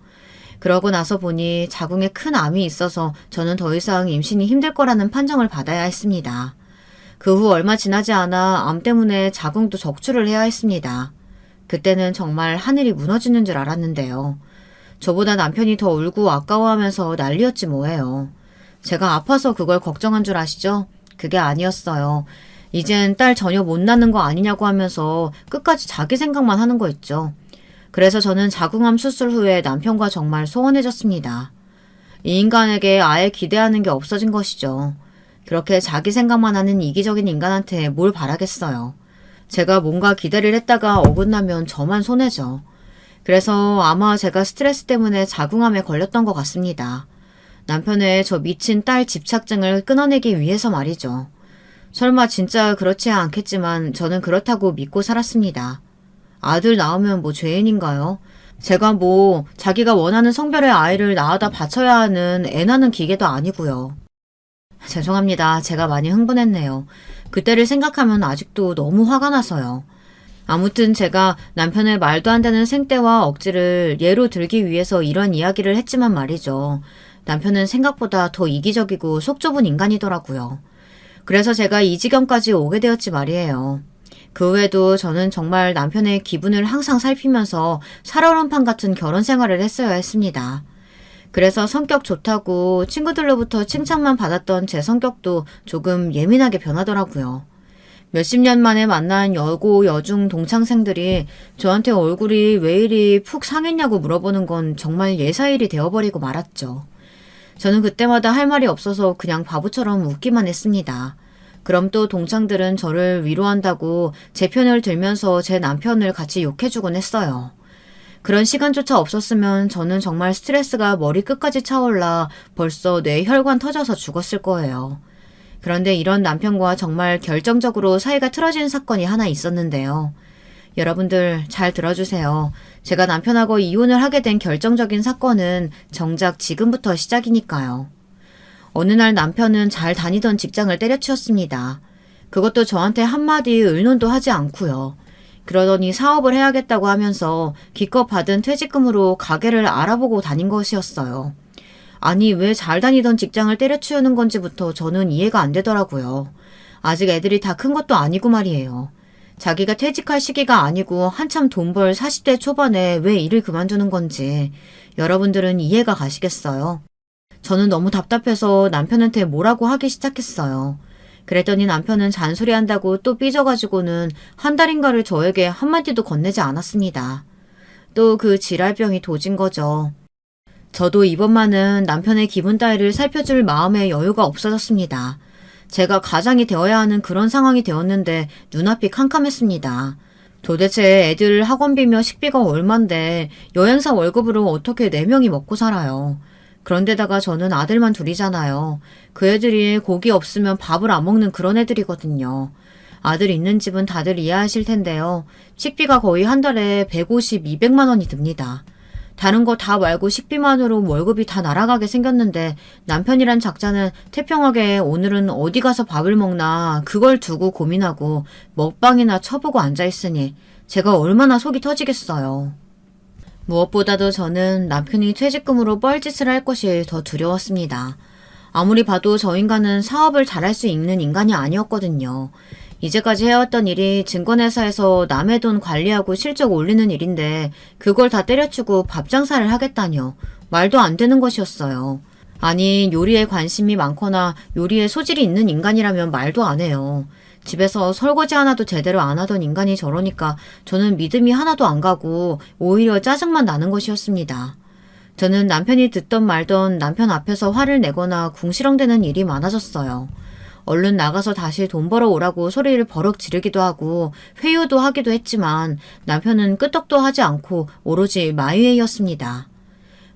그러고 나서 보니 자궁에 큰 암이 있어서 저는 더 이상 임신이 힘들 거라는 판정을 받아야 했습니다. 그 후 얼마 지나지 않아 암 때문에 자궁도 적출을 해야 했습니다. 그때는 정말 하늘이 무너지는 줄 알았는데요. 저보다 남편이 더 울고 아까워하면서 난리였지 뭐예요. 제가 아파서 그걸 걱정한 줄 아시죠? 그게 아니었어요. 이젠 딸 전혀 못 낳는 거 아니냐고 하면서 끝까지 자기 생각만 하는 거 있죠. 그래서 저는 자궁암 수술 후에 남편과 정말 소원해졌습니다. 이 인간에게 아예 기대하는 게 없어진 것이죠. 그렇게 자기 생각만 하는 이기적인 인간한테 뭘 바라겠어요. 제가 뭔가 기대를 했다가 어긋나면 저만 손해죠. 그래서 아마 제가 스트레스 때문에 자궁암에 걸렸던 것 같습니다. 남편의 저 미친 딸 집착증을 끊어내기 위해서 말이죠. 설마 진짜 그렇지 않겠지만 저는 그렇다고 믿고 살았습니다. 아들 낳으면 뭐 죄인인가요? 제가 뭐 자기가 원하는 성별의 아이를 낳아다 바쳐야 하는 애 낳는 기계도 아니고요. 죄송합니다. 제가 많이 흥분했네요. 그때를 생각하면 아직도 너무 화가 나서요. 아무튼 제가 남편의 말도 안 되는 생떼와 억지를 예로 들기 위해서 이런 이야기를 했지만 말이죠. 남편은 생각보다 더 이기적이고 속 좁은 인간이더라고요. 그래서 제가 이 지경까지 오게 되었지 말이에요. 그 후에도 저는 정말 남편의 기분을 항상 살피면서 살얼음판 같은 결혼 생활을 했어야 했습니다. 그래서 성격 좋다고 친구들로부터 칭찬만 받았던 제 성격도 조금 예민하게 변하더라고요. 몇십 년 만에 만난 여고, 여중 동창생들이 저한테 얼굴이 왜 이리 푹 상했냐고 물어보는 건 정말 예사일이 되어버리고 말았죠. 저는 그때마다 할 말이 없어서 그냥 바보처럼 웃기만 했습니다. 그럼 또 동창들은 저를 위로한다고 제 편을 들면서 제 남편을 같이 욕해주곤 했어요. 그런 시간조차 없었으면 저는 정말 스트레스가 머리 끝까지 차올라 벌써 뇌혈관 터져서 죽었을 거예요. 그런데 이런 남편과 정말 결정적으로 사이가 틀어진 사건이 하나 있었는데요. 여러분들 잘 들어주세요. 제가 남편하고 이혼을 하게 된 결정적인 사건은 정작 지금부터 시작이니까요. 어느 날 남편은 잘 다니던 직장을 때려치웠습니다. 그것도 저한테 한마디 의논도 하지 않고요. 그러더니 사업을 해야겠다고 하면서 기껏 받은 퇴직금으로 가게를 알아보고 다닌 것이었어요. 아니, 왜 잘 다니던 직장을 때려치우는 건지부터 저는 이해가 안 되더라고요. 아직 애들이 다 큰 것도 아니고 말이에요. 자기가 퇴직할 시기가 아니고 한참 돈 벌 40대 초반에 왜 일을 그만두는 건지 여러분들은 이해가 가시겠어요? 저는 너무 답답해서 남편한테 뭐라고 하기 시작했어요. 그랬더니 남편은 잔소리한다고 또 삐져가지고는 한 달인가를 저에게 한마디도 건네지 않았습니다. 또 그 지랄병이 도진 거죠. 저도 이번만은 남편의 기분 따위를 살펴줄 마음의 여유가 없어졌습니다. 제가 가장이 되어야 하는 그런 상황이 되었는데 눈앞이 캄캄했습니다. 도대체 애들 학원비며 식비가 얼만데 여행사 월급으로 어떻게 4명이 먹고 살아요. 그런데다가 저는 아들만 둘이잖아요. 그 애들이 고기 없으면 밥을 안 먹는 그런 애들이거든요. 아들 있는 집은 다들 이해하실 텐데요. 식비가 거의 한 달에 150, 200만 원이 듭니다. 다른 거 다 말고 식비만으로 월급이 다 날아가게 생겼는데 남편이란 작자는 태평하게 오늘은 어디 가서 밥을 먹나 그걸 두고 고민하고 먹방이나 쳐보고 앉아있으니 제가 얼마나 속이 터지겠어요. 무엇보다도 저는 남편이 퇴직금으로 뻘짓을 할 것이 더 두려웠습니다. 아무리 봐도 저 인간은 사업을 잘할 수 있는 인간이 아니었거든요. 이제까지 해왔던 일이 증권회사에서 남의 돈 관리하고 실적 올리는 일인데 그걸 다 때려치고 밥 장사를 하겠다뇨. 말도 안 되는 것이었어요. 아니, 요리에 관심이 많거나 요리에 소질이 있는 인간이라면 말도 안 해요. 집에서 설거지 하나도 제대로 안 하던 인간이 저러니까 저는 믿음이 하나도 안 가고 오히려 짜증만 나는 것이었습니다. 저는 남편이 듣던 말던 남편 앞에서 화를 내거나 궁시렁대는 일이 많아졌어요. 얼른 나가서 다시 돈 벌어 오라고 소리를 버럭 지르기도 하고 회유도 하기도 했지만 남편은 끄떡도 하지 않고 오로지 마이웨이였습니다.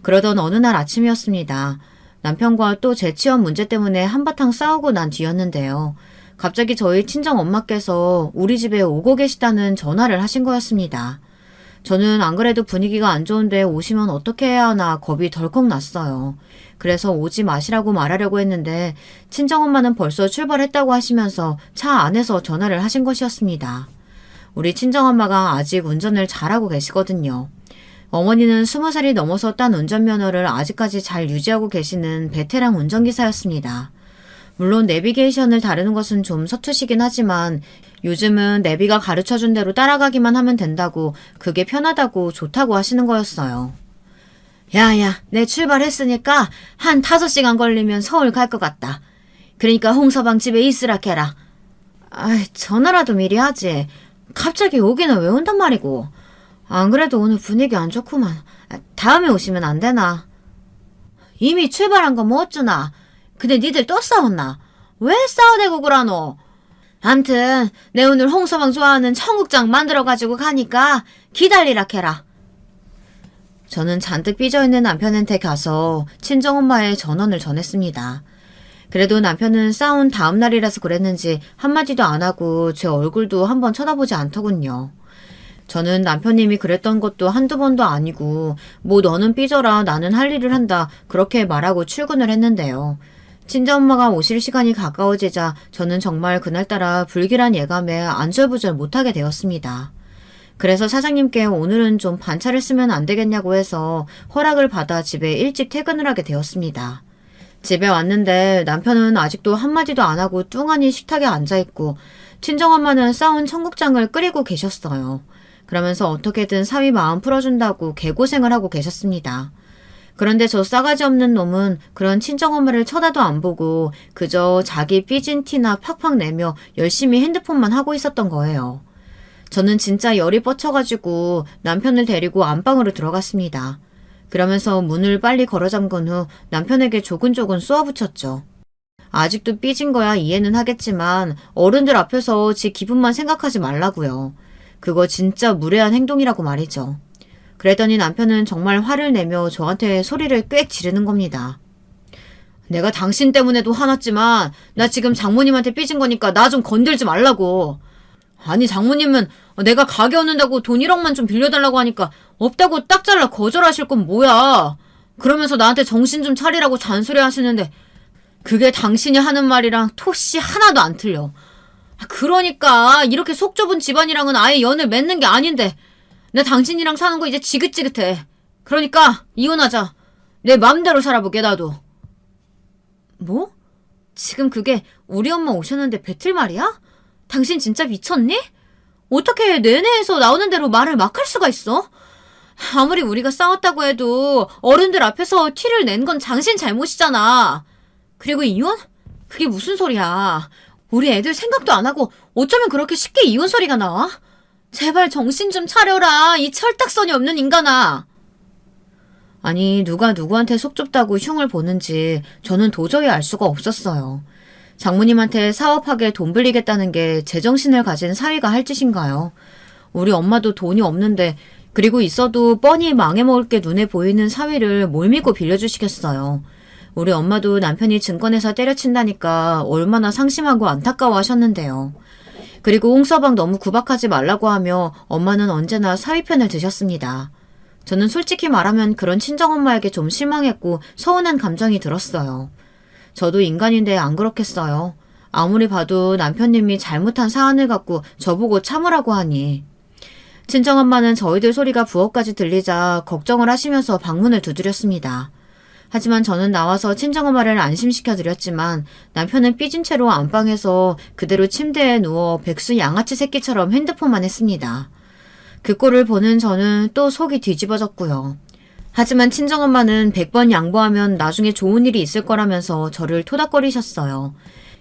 그러던 어느 날 아침이었습니다. 남편과 또 재취업 문제 때문에 한바탕 싸우고 난 뒤였는데요. 갑자기 저희 친정 엄마께서 우리 집에 오고 계시다는 전화를 하신 거였습니다. 저는 안 그래도 분위기가 안 좋은데 오시면 어떻게 해야 하나 겁이 덜컥 났어요. 그래서 오지 마시라고 말하려고 했는데 친정엄마는 벌써 출발했다고 하시면서 차 안에서 전화를 하신 것이었습니다. 우리 친정엄마가 아직 운전을 잘하고 계시거든요. 어머니는 20살이 넘어서 딴 운전면허를 아직까지 잘 유지하고 계시는 베테랑 운전기사였습니다. 물론 내비게이션을 다루는 것은 좀 서투시긴 하지만 요즘은 내비가 가르쳐준 대로 따라가기만 하면 된다고 그게 편하다고 좋다고 하시는 거였어요. 야야, 내 출발했으니까 한 5시간 걸리면 서울 갈 것 같다. 그러니까 홍서방 집에 있으라 캐라. 전화라도 미리 하지. 갑자기 오기는 왜 온단 말이고. 안 그래도 오늘 분위기 안 좋구만. 다음에 오시면 안 되나? 이미 출발한 건 뭐 어쩌나. 근데 니들 또 싸웠나? 왜 싸워대고 그러노? 암튼 내 오늘 홍서방 좋아하는 청국장 만들어가지고 가니까 기다리라 캐라. 저는 잔뜩 삐져있는 남편한테 가서 친정엄마의 전원을 전했습니다. 그래도 남편은 싸운 다음 날이라서 그랬는지 한마디도 안 하고 제 얼굴도 한번 쳐다보지 않더군요. 저는 남편님이 그랬던 것도 한두 번도 아니고 뭐 너는 삐져라 나는 할 일을 한다 그렇게 말하고 출근을 했는데요. 친정엄마가 오실 시간이 가까워지자 저는 정말 그날따라 불길한 예감에 안절부절 못하게 되었습니다. 그래서 사장님께 오늘은 좀 반차를 쓰면 안 되겠냐고 해서 허락을 받아 집에 일찍 퇴근을 하게 되었습니다. 집에 왔는데 남편은 아직도 한마디도 안 하고 뚱하니 식탁에 앉아있고 친정엄마는 싸운 청국장을 끓이고 계셨어요. 그러면서 어떻게든 사위 마음 풀어준다고 개고생을 하고 계셨습니다. 그런데 저 싸가지 없는 놈은 그런 친정엄마를 쳐다도 안 보고 그저 자기 삐진 티나 팍팍 내며 열심히 핸드폰만 하고 있었던 거예요. 저는 진짜 열이 뻗쳐가지고 남편을 데리고 안방으로 들어갔습니다. 그러면서 문을 빨리 걸어 잠근 후 남편에게 조근조근 쏘아붙였죠. 아직도 삐진 거야 이해는 하겠지만 어른들 앞에서 지 기분만 생각하지 말라고요. 그거 진짜 무례한 행동이라고 말이죠. 그랬더니 남편은 정말 화를 내며 저한테 소리를 꽥 지르는 겁니다. 내가 당신 때문에도 화났지만 나 지금 장모님한테 삐진 거니까 나 좀 건들지 말라고. 아니 장모님은 내가 가게 얻는다고 돈 1억만 좀 빌려달라고 하니까 없다고 딱 잘라 거절하실 건 뭐야. 그러면서 나한테 정신 좀 차리라고 잔소리 하시는데 그게 당신이 하는 말이랑 토씨 하나도 안 틀려. 그러니까 이렇게 속 좁은 집안이랑은 아예 연을 맺는 게 아닌데 내 당신이랑 사는 거 이제 지긋지긋해. 그러니까 이혼하자. 내 맘대로 살아보게 나도. 뭐? 지금 그게 우리 엄마 오셨는데 뱉을 말이야? 당신 진짜 미쳤니? 어떻게 내내에서 나오는 대로 말을 막 할 수가 있어? 아무리 우리가 싸웠다고 해도 어른들 앞에서 티를 낸 건 당신 잘못이잖아. 그리고 이혼? 그게 무슨 소리야. 우리 애들 생각도 안 하고 어쩌면 그렇게 쉽게 이혼 소리가 나와? 제발 정신 좀 차려라. 이 철딱선이 없는 인간아. 아니 누가 누구한테 속 좁다고 흉을 보는지 저는 도저히 알 수가 없었어요. 장모님한테 사업하게 돈 빌리겠다는 게 제정신을 가진 사위가 할 짓인가요? 우리 엄마도 돈이 없는데 그리고 있어도 뻔히 망해먹을 게 눈에 보이는 사위를 뭘 믿고 빌려주시겠어요. 우리 엄마도 남편이 증권회사 때려친다니까 얼마나 상심하고 안타까워 하셨는데요. 그리고 홍서방 너무 구박하지 말라고 하며 엄마는 언제나 사위 편을 드셨습니다. 저는 솔직히 말하면 그런 친정엄마에게 좀 실망했고 서운한 감정이 들었어요. 저도 인간인데 안 그렇겠어요. 아무리 봐도 남편님이 잘못한 사안을 갖고 저보고 참으라고 하니. 친정엄마는 저희들 소리가 부엌까지 들리자 걱정을 하시면서 방문을 두드렸습니다. 하지만 저는 나와서 친정엄마를 안심시켜드렸지만 남편은 삐진 채로 안방에서 그대로 침대에 누워 백수 양아치 새끼처럼 핸드폰만 했습니다. 그 꼴을 보는 저는 또 속이 뒤집어졌고요. 하지만 친정엄마는 100번 양보하면 나중에 좋은 일이 있을 거라면서 저를 토닥거리셨어요.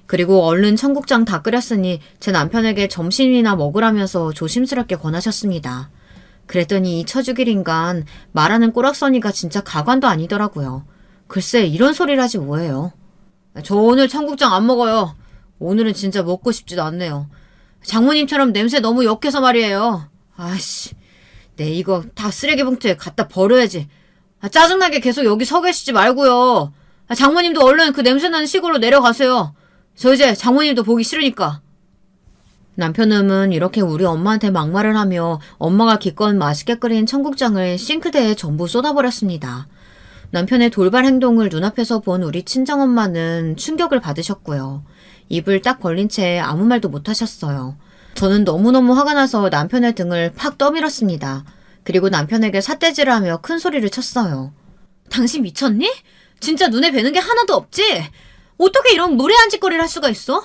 그리고 얼른 청국장 다 끓였으니 제 남편에게 점심이나 먹으라면서 조심스럽게 권하셨습니다. 그랬더니 이 처죽일 인간 말하는 꼬락서니가 진짜 가관도 아니더라고요. 글쎄 이런 소리를 하지 뭐예요. 저 오늘 청국장 안 먹어요. 오늘은 진짜 먹고 싶지도 않네요. 장모님처럼 냄새 너무 역해서 말이에요. 아씨, 내 이거 다 쓰레기 봉투에 갖다 버려야지. 짜증나게 계속 여기 서 계시지 말고요. 장모님도 얼른 그 냄새나는 시골로 내려가세요. 저 이제 장모님도 보기 싫으니까. 남편은 이렇게 우리 엄마한테 막말을 하며 엄마가 기껏 맛있게 끓인 청국장을 싱크대에 전부 쏟아버렸습니다. 남편의 돌발 행동을 눈앞에서 본 우리 친정엄마는 충격을 받으셨고요. 입을 딱 벌린 채 아무 말도 못하셨어요. 저는 너무너무 화가 나서 남편의 등을 팍 떠밀었습니다. 그리고 남편에게 삿대질을 하며 큰 소리를 쳤어요. 당신 미쳤니? 진짜 눈에 뵈는 게 하나도 없지? 어떻게 이런 무례한 짓거리를 할 수가 있어?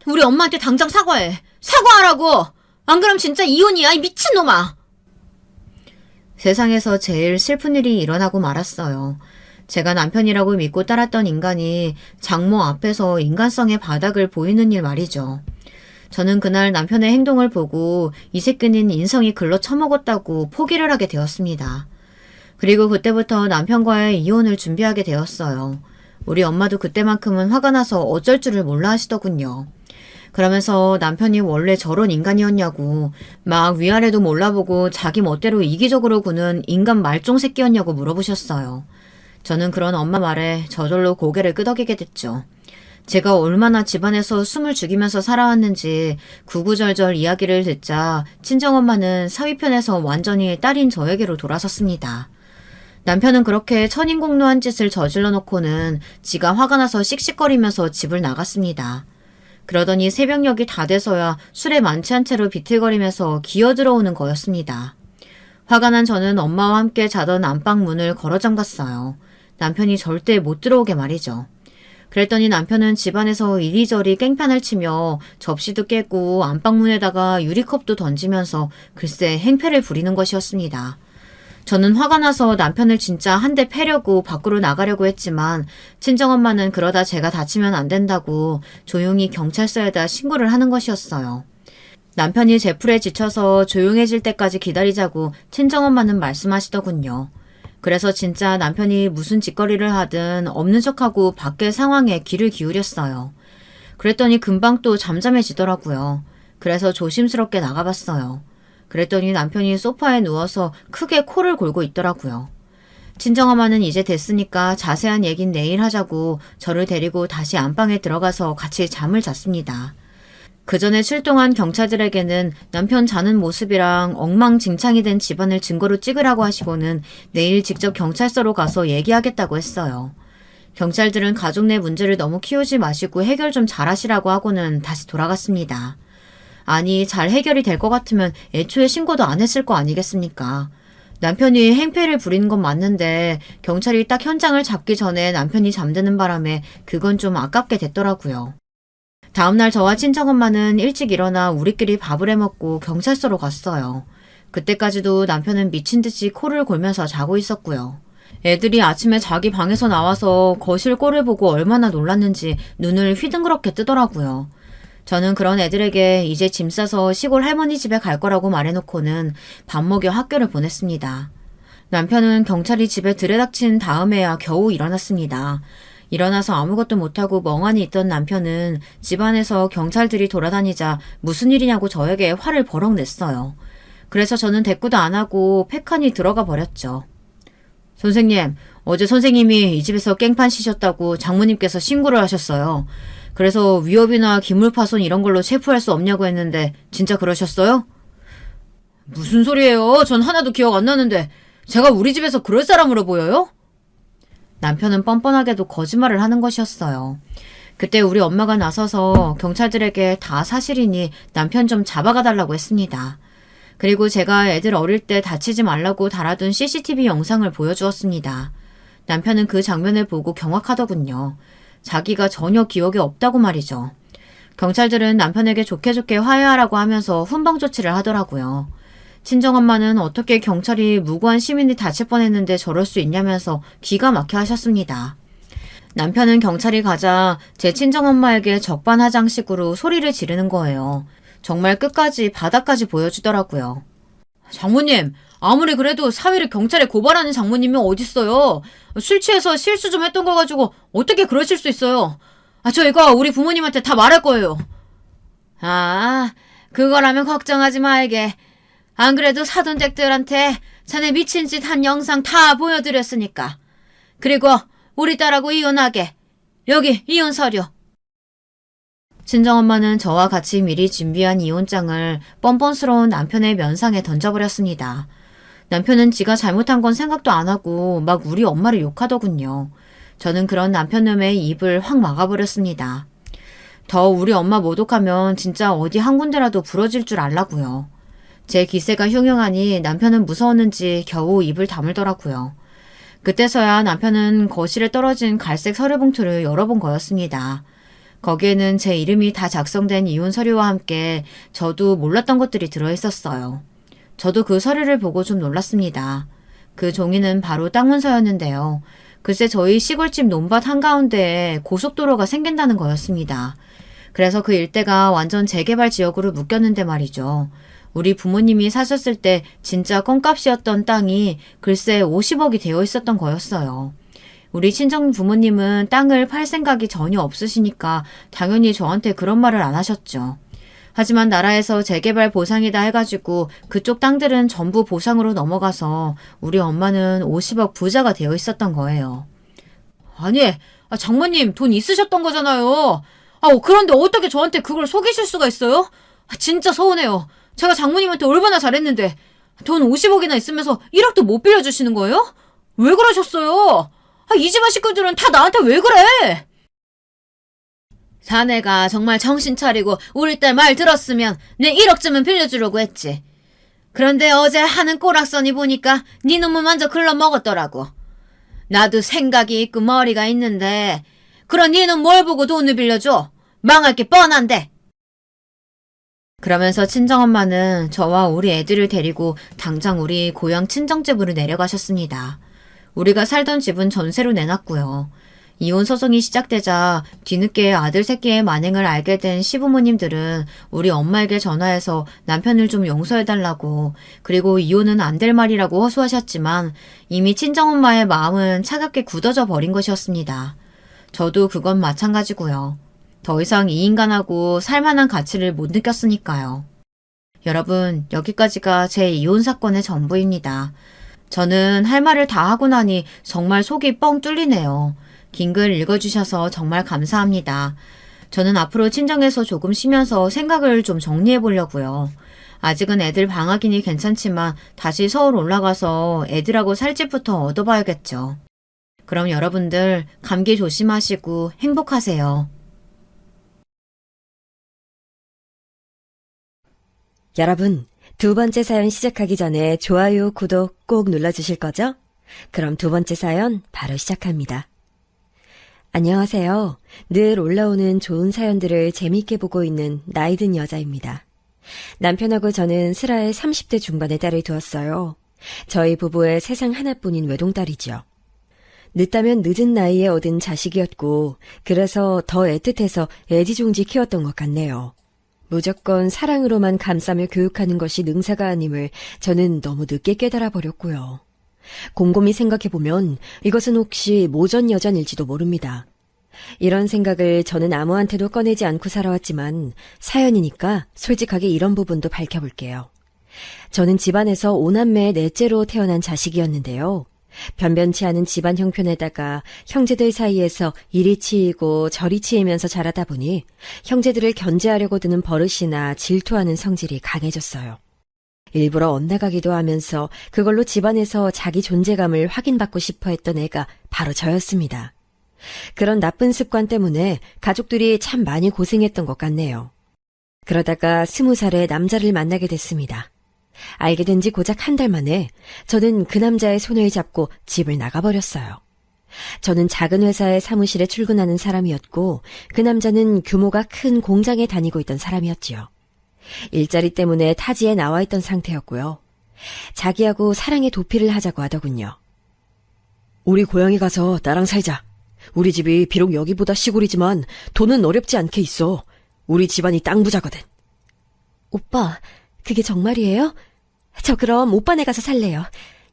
우리 엄마한테 당장 사과해. 사과하라고! 안 그럼 진짜 이혼이야, 이 미친놈아! 세상에서 제일 슬픈 일이 일어나고 말았어요. 제가 남편이라고 믿고 따랐던 인간이 장모 앞에서 인간성의 바닥을 보이는 일 말이죠. 저는 그날 남편의 행동을 보고 이 새끼는 인성이 글러 처먹었다고 포기를 하게 되었습니다. 그리고 그때부터 남편과의 이혼을 준비하게 되었어요. 우리 엄마도 그때만큼은 화가 나서 어쩔 줄을 몰라 하시더군요. 그러면서 남편이 원래 저런 인간이었냐고, 막 위아래도 몰라보고 자기 멋대로 이기적으로 구는 인간 말종 새끼였냐고 물어보셨어요. 저는 그런 엄마 말에 저절로 고개를 끄덕이게 됐죠. 제가 얼마나 집안에서 숨을 죽이면서 살아왔는지 구구절절 이야기를 듣자 친정엄마는 사위편에서 완전히 딸인 저에게로 돌아섰습니다. 남편은 그렇게 천인공노한 짓을 저질러 놓고는 지가 화가 나서 씩씩거리면서 집을 나갔습니다. 그러더니 새벽녘이 다 돼서야 술에 만취한 채로 비틀거리면서 기어들어오는 거였습니다. 화가 난 저는 엄마와 함께 자던 안방 문을 걸어 잠갔어요. 남편이 절대 못 들어오게 말이죠. 그랬더니 남편은 집안에서 이리저리 깽판을 치며 접시도 깨고 안방문에다가 유리컵도 던지면서 글쎄 행패를 부리는 것이었습니다. 저는 화가 나서 남편을 진짜 한 대 패려고 밖으로 나가려고 했지만 친정엄마는 그러다 제가 다치면 안 된다고 조용히 경찰서에다 신고를 하는 것이었어요. 남편이 제풀에 지쳐서 조용해질 때까지 기다리자고 친정엄마는 말씀하시더군요. 그래서 진짜 남편이 무슨 짓거리를 하든 없는 척하고 밖의 상황에 귀를 기울였어요. 그랬더니 금방 또 잠잠해지더라고요. 그래서 조심스럽게 나가봤어요. 그랬더니 남편이 소파에 누워서 크게 코를 골고 있더라고요. 친정엄마는 이제 됐으니까 자세한 얘긴 내일 하자고 저를 데리고 다시 안방에 들어가서 같이 잠을 잤습니다. 그 전에 출동한 경찰들에게는 남편 자는 모습이랑 엉망진창이 된 집안을 증거로 찍으라고 하시고는 내일 직접 경찰서로 가서 얘기하겠다고 했어요. 경찰들은 가족 내 문제를 너무 키우지 마시고 해결 좀 잘하시라고 하고는 다시 돌아갔습니다. 아니, 잘 해결이 될 것 같으면 애초에 신고도 안 했을 거 아니겠습니까? 남편이 행패를 부리는 건 맞는데 경찰이 딱 현장을 잡기 전에 남편이 잠드는 바람에 그건 좀 아깝게 됐더라고요. 다음날 저와 친정엄마는 일찍 일어나 우리끼리 밥을 해먹고 경찰서로 갔어요. 그때까지도 남편은 미친 듯이 코를 골면서 자고 있었고요. 애들이 아침에 자기 방에서 나와서 거실 꼴을 보고 얼마나 놀랐는지 눈을 휘둥그렇게 뜨더라고요. 저는 그런 애들에게 이제 짐 싸서 시골 할머니 집에 갈 거라고 말해놓고는 밥 먹여 학교를 보냈습니다. 남편은 경찰이 집에 들이닥친 다음에야 겨우 일어났습니다. 일어나서 아무것도 못하고 멍하니 있던 남편은 집안에서 경찰들이 돌아다니자 무슨 일이냐고 저에게 화를 버럭 냈어요. 그래서 저는 대꾸도 안 하고 팩하니 들어가 버렸죠. 선생님, 어제 선생님이 이 집에서 깽판 치셨다고 장모님께서 신고를 하셨어요. 그래서 위협이나 기물파손 이런 걸로 체포할 수 없냐고 했는데 진짜 그러셨어요? 무슨 소리예요? 전 하나도 기억 안 나는데 제가 우리 집에서 그럴 사람으로 보여요? 남편은 뻔뻔하게도 거짓말을 하는 것이었어요. 그때 우리 엄마가 나서서 경찰들에게 다 사실이니 남편 좀 잡아가 달라고 했습니다. 그리고 제가 애들 어릴 때 다치지 말라고 달아둔 CCTV 영상을 보여주었습니다. 남편은 그 장면을 보고 경악하더군요. 자기가 전혀 기억에 없다고 말이죠. 경찰들은 남편에게 좋게 화해하라고 하면서 훈방 조치를 하더라고요. 친정엄마는 어떻게 경찰이 무고한 시민이 다칠 뻔했는데 저럴 수 있냐면서 기가 막혀 하셨습니다. 남편은 경찰이 가자 제 친정엄마에게 적반하장식으로 소리를 지르는 거예요. 정말 끝까지 바닥까지 보여주더라고요. 장모님, 아무리 그래도 사위를 경찰에 고발하는 장모님이 어딨어요. 술 취해서 실수 좀 했던 거 가지고 어떻게 그러실 수 있어요. 저 이거 우리 부모님한테 다 말할 거예요. 그거라면 걱정하지 말게. 안 그래도 사돈댁들한테 자네 미친 짓 한 영상 다 보여드렸으니까. 그리고 우리 딸하고 이혼하게. 여기 이혼 서류. 친정엄마는 저와 같이 미리 준비한 이혼장을 뻔뻔스러운 남편의 면상에 던져버렸습니다. 남편은 지가 잘못한 건 생각도 안 하고 막 우리 엄마를 욕하더군요. 저는 그런 남편놈의 입을 확 막아버렸습니다. 더 우리 엄마 모독하면 진짜 어디 한 군데라도 부러질 줄 알라고요. 제 기세가 흉흉하니 남편은 무서웠는지 겨우 입을 다물더라고요. 그때서야 남편은 거실에 떨어진 갈색 서류 봉투를 열어본 거였습니다. 거기에는 제 이름이 다 작성된 이혼 서류와 함께 저도 몰랐던 것들이 들어있었어요. 저도 그 서류를 보고 좀 놀랐습니다. 그 종이는 바로 땅 문서였는데요. 글쎄 저희 시골집 논밭 한가운데에 고속도로가 생긴다는 거였습니다. 그래서 그 일대가 완전 재개발 지역으로 묶였는데 말이죠. 우리 부모님이 사셨을 때 진짜 껌값이었던 땅이 글쎄 50억이 되어 있었던 거였어요. 우리 친정 부모님은 땅을 팔 생각이 전혀 없으시니까 당연히 저한테 그런 말을 안 하셨죠. 하지만 나라에서 재개발 보상이다 해가지고 그쪽 땅들은 전부 보상으로 넘어가서 우리 엄마는 50억 부자가 되어 있었던 거예요. 아니, 장모님 돈 있으셨던 거잖아요. 그런데 어떻게 저한테 그걸 속이실 수가 있어요? 진짜 서운해요. 제가 장모님한테 얼마나 잘했는데 돈 50억이나 있으면서 1억도 못 빌려주시는 거예요? 왜 그러셨어요? 이 집안 식구들은 다 나한테 왜 그래? 자네가 정말 정신 차리고 우리 딸 말 들었으면 내 1억쯤은 빌려주려고 했지. 그런데 어제 하는 꼬락서니 보니까 네 놈은 먼저 글러먹었더라고. 나도 생각이 있고 머리가 있는데 그런 니는 뭘 보고 돈을 빌려줘? 망할 게 뻔한데. 그러면서 친정엄마는 저와 우리 애들을 데리고 당장 우리 고향 친정집으로 내려가셨습니다. 우리가 살던 집은 전세로 내놨고요. 이혼 소송이 시작되자 뒤늦게 아들 새끼의 만행을 알게 된 시부모님들은 우리 엄마에게 전화해서 남편을 좀 용서해달라고, 그리고 이혼은 안 될 말이라고 허수하셨지만 이미 친정엄마의 마음은 차갑게 굳어져 버린 것이었습니다. 저도 그건 마찬가지고요. 더 이상 이 인간하고 살만한 가치를 못 느꼈으니까요. 여러분, 여기까지가 제 이혼 사건의 전부입니다. 저는 할 말을 다 하고 나니 정말 속이 뻥 뚫리네요. 긴 글 읽어주셔서 정말 감사합니다. 저는 앞으로 친정에서 조금 쉬면서 생각을 좀 정리해 보려고요. 아직은 애들 방학이니 괜찮지만 다시 서울 올라가서 애들하고 살 집부터 얻어봐야겠죠. 그럼 여러분들 감기 조심하시고 행복하세요. 여러분, 두 번째 사연 시작하기 전에 좋아요, 구독 꼭 눌러주실 거죠? 그럼 두 번째 사연 바로 시작합니다. 안녕하세요. 늘 올라오는 좋은 사연들을 재미있게 보고 있는 나이든 여자입니다. 남편하고 저는 슬하에 30대 중반의 딸을 두었어요. 저희 부부의 세상 하나뿐인 외동딸이죠. 늦다면 늦은 나이에 얻은 자식이었고 그래서 더 애틋해서 애지중지 키웠던 것 같네요. 무조건 사랑으로만 감싸며 교육하는 것이 능사가 아님을 저는 너무 늦게 깨달아 버렸고요. 곰곰이 생각해보면 이것은 혹시 모전여전일지도 모릅니다. 이런 생각을 저는 아무한테도 꺼내지 않고 살아왔지만 사연이니까 솔직하게 이런 부분도 밝혀볼게요. 저는 집안에서 5남매의 넷째로 태어난 자식이었는데요. 변변치 않은 집안 형편에다가 형제들 사이에서 이리 치이고 저리 치이면서 자라다 보니 형제들을 견제하려고 드는 버릇이나 질투하는 성질이 강해졌어요. 일부러 엇나가기도 하면서 그걸로 집안에서 자기 존재감을 확인받고 싶어 했던 애가 바로 저였습니다. 그런 나쁜 습관 때문에 가족들이 참 많이 고생했던 것 같네요. 그러다가 20살에 남자를 만나게 됐습니다. 알게 된 지 고작 한 달 만에 저는 그 남자의 손을 잡고 집을 나가버렸어요. 저는 작은 회사의 사무실에 출근하는 사람이었고 그 남자는 규모가 큰 공장에 다니고 있던 사람이었지요. 일자리 때문에 타지에 나와 있던 상태였고요. 자기하고 사랑의 도피를 하자고 하더군요. 우리 고향에 가서 나랑 살자. 우리 집이 비록 여기보다 시골이지만 돈은 어렵지 않게 있어. 우리 집안이 땅 부자거든. 오빠, 그게 정말이에요? 저 그럼 오빠네 가서 살래요.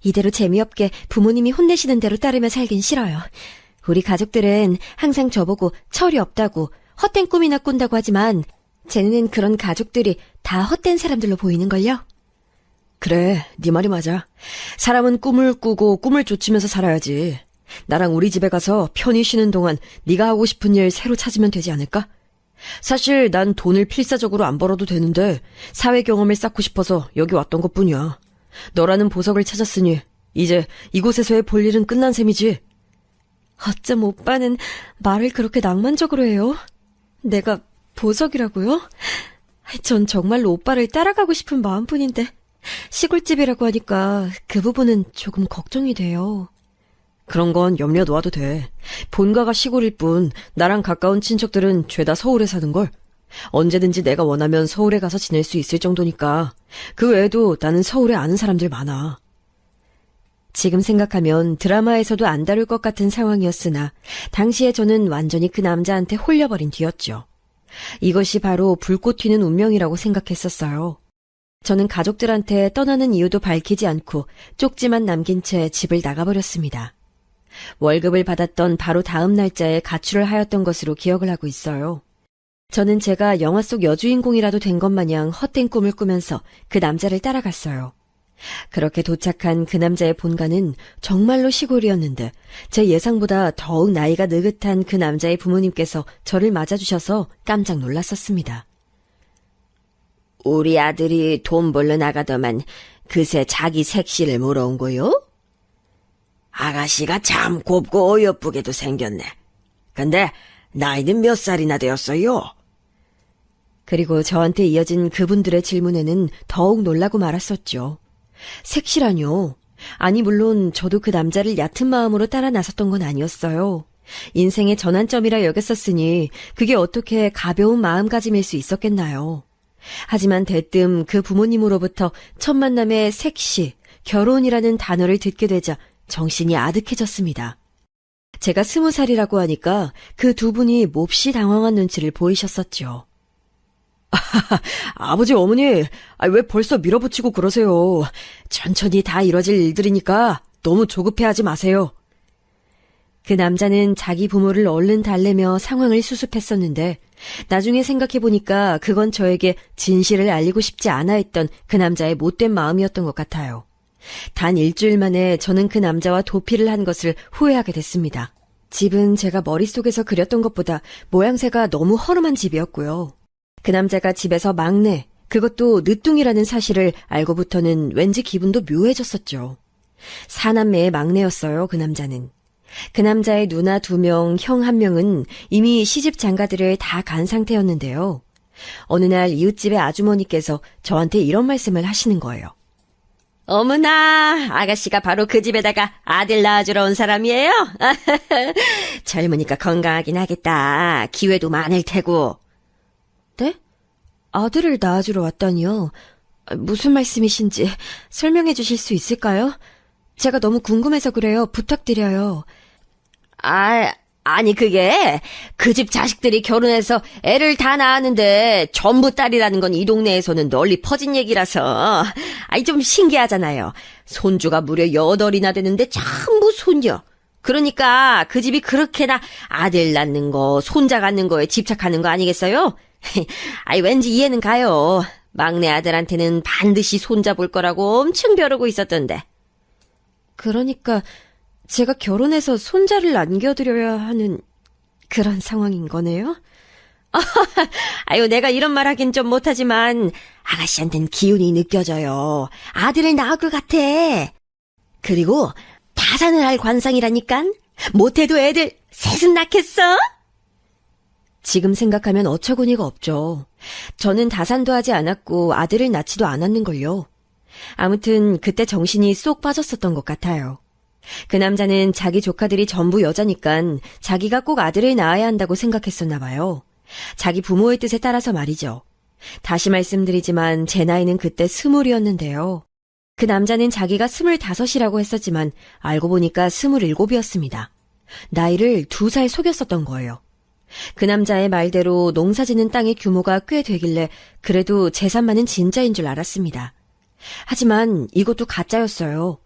이대로 재미없게 부모님이 혼내시는 대로 따르며 살긴 싫어요. 우리 가족들은 항상 저보고 철이 없다고 헛된 꿈이나 꾼다고 하지만 제 눈엔 그런 가족들이 다 헛된 사람들로 보이는걸요? 그래, 네 말이 맞아. 사람은 꿈을 꾸고 꿈을 쫓으면서 살아야지. 나랑 우리 집에 가서 편히 쉬는 동안 네가 하고 싶은 일 새로 찾으면 되지 않을까? 사실 난 돈을 필사적으로 안 벌어도 되는데 사회 경험을 쌓고 싶어서 여기 왔던 것뿐이야. 너라는 보석을 찾았으니 이제 이곳에서의 볼 일은 끝난 셈이지. 어쩜 오빠는 말을 그렇게 낭만적으로 해요? 내가 보석이라고요? 전 정말로 오빠를 따라가고 싶은 마음뿐인데 시골집이라고 하니까 그 부분은 조금 걱정이 돼요. 그런 건 염려 놓아도 돼. 본가가 시골일 뿐 나랑 가까운 친척들은 죄다 서울에 사는걸. 언제든지 내가 원하면 서울에 가서 지낼 수 있을 정도니까. 그 외에도 나는 서울에 아는 사람들 많아. 지금 생각하면 드라마에서도 안 다룰 것 같은 상황이었으나 당시에 저는 완전히 그 남자한테 홀려버린 뒤였죠. 이것이 바로 불꽃 튀는 운명이라고 생각했었어요. 저는 가족들한테 떠나는 이유도 밝히지 않고 쪽지만 남긴 채 집을 나가버렸습니다. 월급을 받았던 바로 다음 날짜에 가출을 하였던 것으로 기억을 하고 있어요. 저는 제가 영화 속 여주인공이라도 된 것 마냥 헛된 꿈을 꾸면서 그 남자를 따라갔어요. 그렇게 도착한 그 남자의 본가는 정말로 시골이었는데 제 예상보다 더욱 나이가 느긋한 그 남자의 부모님께서 저를 맞아주셔서 깜짝 놀랐었습니다. 우리 아들이 돈 벌러 나가더만 그새 자기 색시를 물어온 거요? 아가씨가 참 곱고 어여쁘게도 생겼네. 근데 나이는 몇 살이나 되었어요? 그리고 저한테 이어진 그분들의 질문에는 더욱 놀라고 말았었죠. 색시라뇨? 아니 물론 저도 그 남자를 얕은 마음으로 따라 나섰던 건 아니었어요. 인생의 전환점이라 여겼었으니 그게 어떻게 가벼운 마음가짐일 수 있었겠나요? 하지만 대뜸 그 부모님으로부터 첫 만남의 색시, 결혼이라는 단어를 듣게 되자 정신이 아득해졌습니다. 제가 20살이라고 하니까 그 두 분이 몹시 당황한 눈치를 보이셨었죠. 아버지, 어머니, 왜 벌써 밀어붙이고 그러세요? 천천히 다 이뤄질 일들이니까 너무 조급해하지 마세요. 그 남자는 자기 부모를 얼른 달래며 상황을 수습했었는데 나중에 생각해보니까 그건 저에게 진실을 알리고 싶지 않아 했던 그 남자의 못된 마음이었던 것 같아요. 단 일주일 만에 저는 그 남자와 도피를 한 것을 후회하게 됐습니다. 집은 제가 머릿속에서 그렸던 것보다 모양새가 너무 허름한 집이었고요. 그 남자가 집에서 막내, 그것도 늦둥이라는 사실을 알고부터는 왠지 기분도 묘해졌었죠. 사남매의 막내였어요, 그 남자는. 그 남자의 누나 2명, 형 1명은 이미 시집 장가들을 다 간 상태였는데요. 어느 날 이웃집의 아주머니께서 저한테 이런 말씀을 하시는 거예요. 어머나, 아가씨가 바로 그 집에다가 아들 낳아주러 온 사람이에요? 젊으니까 건강하긴 하겠다. 기회도 많을 테고. 네? 아들을 낳아주러 왔다니요? 무슨 말씀이신지 설명해 주실 수 있을까요? 제가 너무 궁금해서 그래요. 부탁드려요. 아니 그게 그 집 자식들이 결혼해서 애를 다 낳았는데 전부 딸이라는 건 이 동네에서는 널리 퍼진 얘기라서 좀 신기하잖아요. 손주가 무려 8이나 되는데 전부 손녀. 그러니까 그 집이 그렇게나 아들 낳는 거, 손자 갖는 거에 집착하는 거 아니겠어요? 왠지 이해는 가요. 막내 아들한테는 반드시 손자 볼 거라고 엄청 벼르고 있었던데. 그러니까 제가 결혼해서 손자를 안겨드려야 하는 그런 상황인 거네요? 내가 이런 말 하긴 좀 못하지만 아가씨한텐 기운이 느껴져요. 아들을 낳을 것 같아. 그리고 다산을 할 관상이라니깐. 못해도 애들 셋은 낳겠어? 지금 생각하면 어처구니가 없죠. 저는 다산도 하지 않았고 아들을 낳지도 않았는걸요. 아무튼 그때 정신이 쏙 빠졌었던 것 같아요. 그 남자는 자기 조카들이 전부 여자니깐 자기가 꼭 아들을 낳아야 한다고 생각했었나 봐요. 자기 부모의 뜻에 따라서 말이죠. 다시 말씀드리지만 제 나이는 그때 20이었는데요. 그 남자는 자기가 25이라고 했었지만 알고 보니까 27이었습니다. 나이를 2살 속였었던 거예요. 그 남자의 말대로 농사짓는 땅의 규모가 꽤 되길래 그래도 재산만은 진짜인 줄 알았습니다. 하지만 이것도 가짜였어요.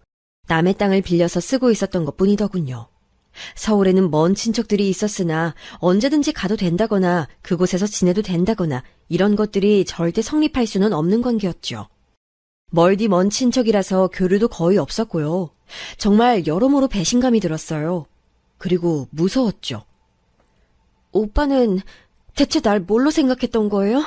남의 땅을 빌려서 쓰고 있었던 것뿐이더군요. 서울에는 먼 친척들이 있었으나 언제든지 가도 된다거나 그곳에서 지내도 된다거나 이런 것들이 절대 성립할 수는 없는 관계였죠. 멀디 먼 친척이라서 교류도 거의 없었고요. 정말 여러모로 배신감이 들었어요. 그리고 무서웠죠. 오빠는 대체 날 뭘로 생각했던 거예요?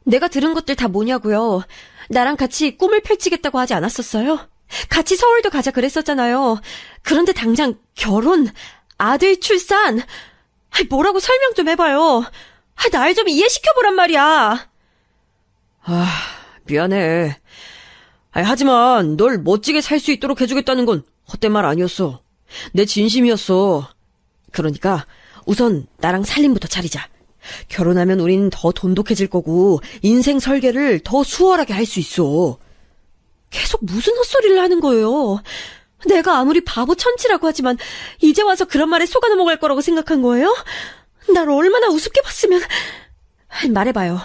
내가 들은 것들 다 뭐냐고요? 나랑 같이 꿈을 펼치겠다고 하지 않았었어요? 같이 서울도 가자 그랬었잖아요. 그런데 당장 결혼, 아들 출산, 뭐라고 설명 좀 해봐요. 날 좀 이해시켜보란 말이야. 미안해. 하지만 널 멋지게 살 수 있도록 해주겠다는 건 헛된 말 아니었어. 내 진심이었어. 그러니까 우선 나랑 살림부터 차리자. 결혼하면 우린 더 돈독해질 거고 인생 설계를 더 수월하게 할 수 있어. 계속 무슨 헛소리를 하는 거예요? 내가 아무리 바보 천치라고 하지만 이제 와서 그런 말에 속아 넘어갈 거라고 생각한 거예요? 날 얼마나 우습게 봤으면... 말해봐요.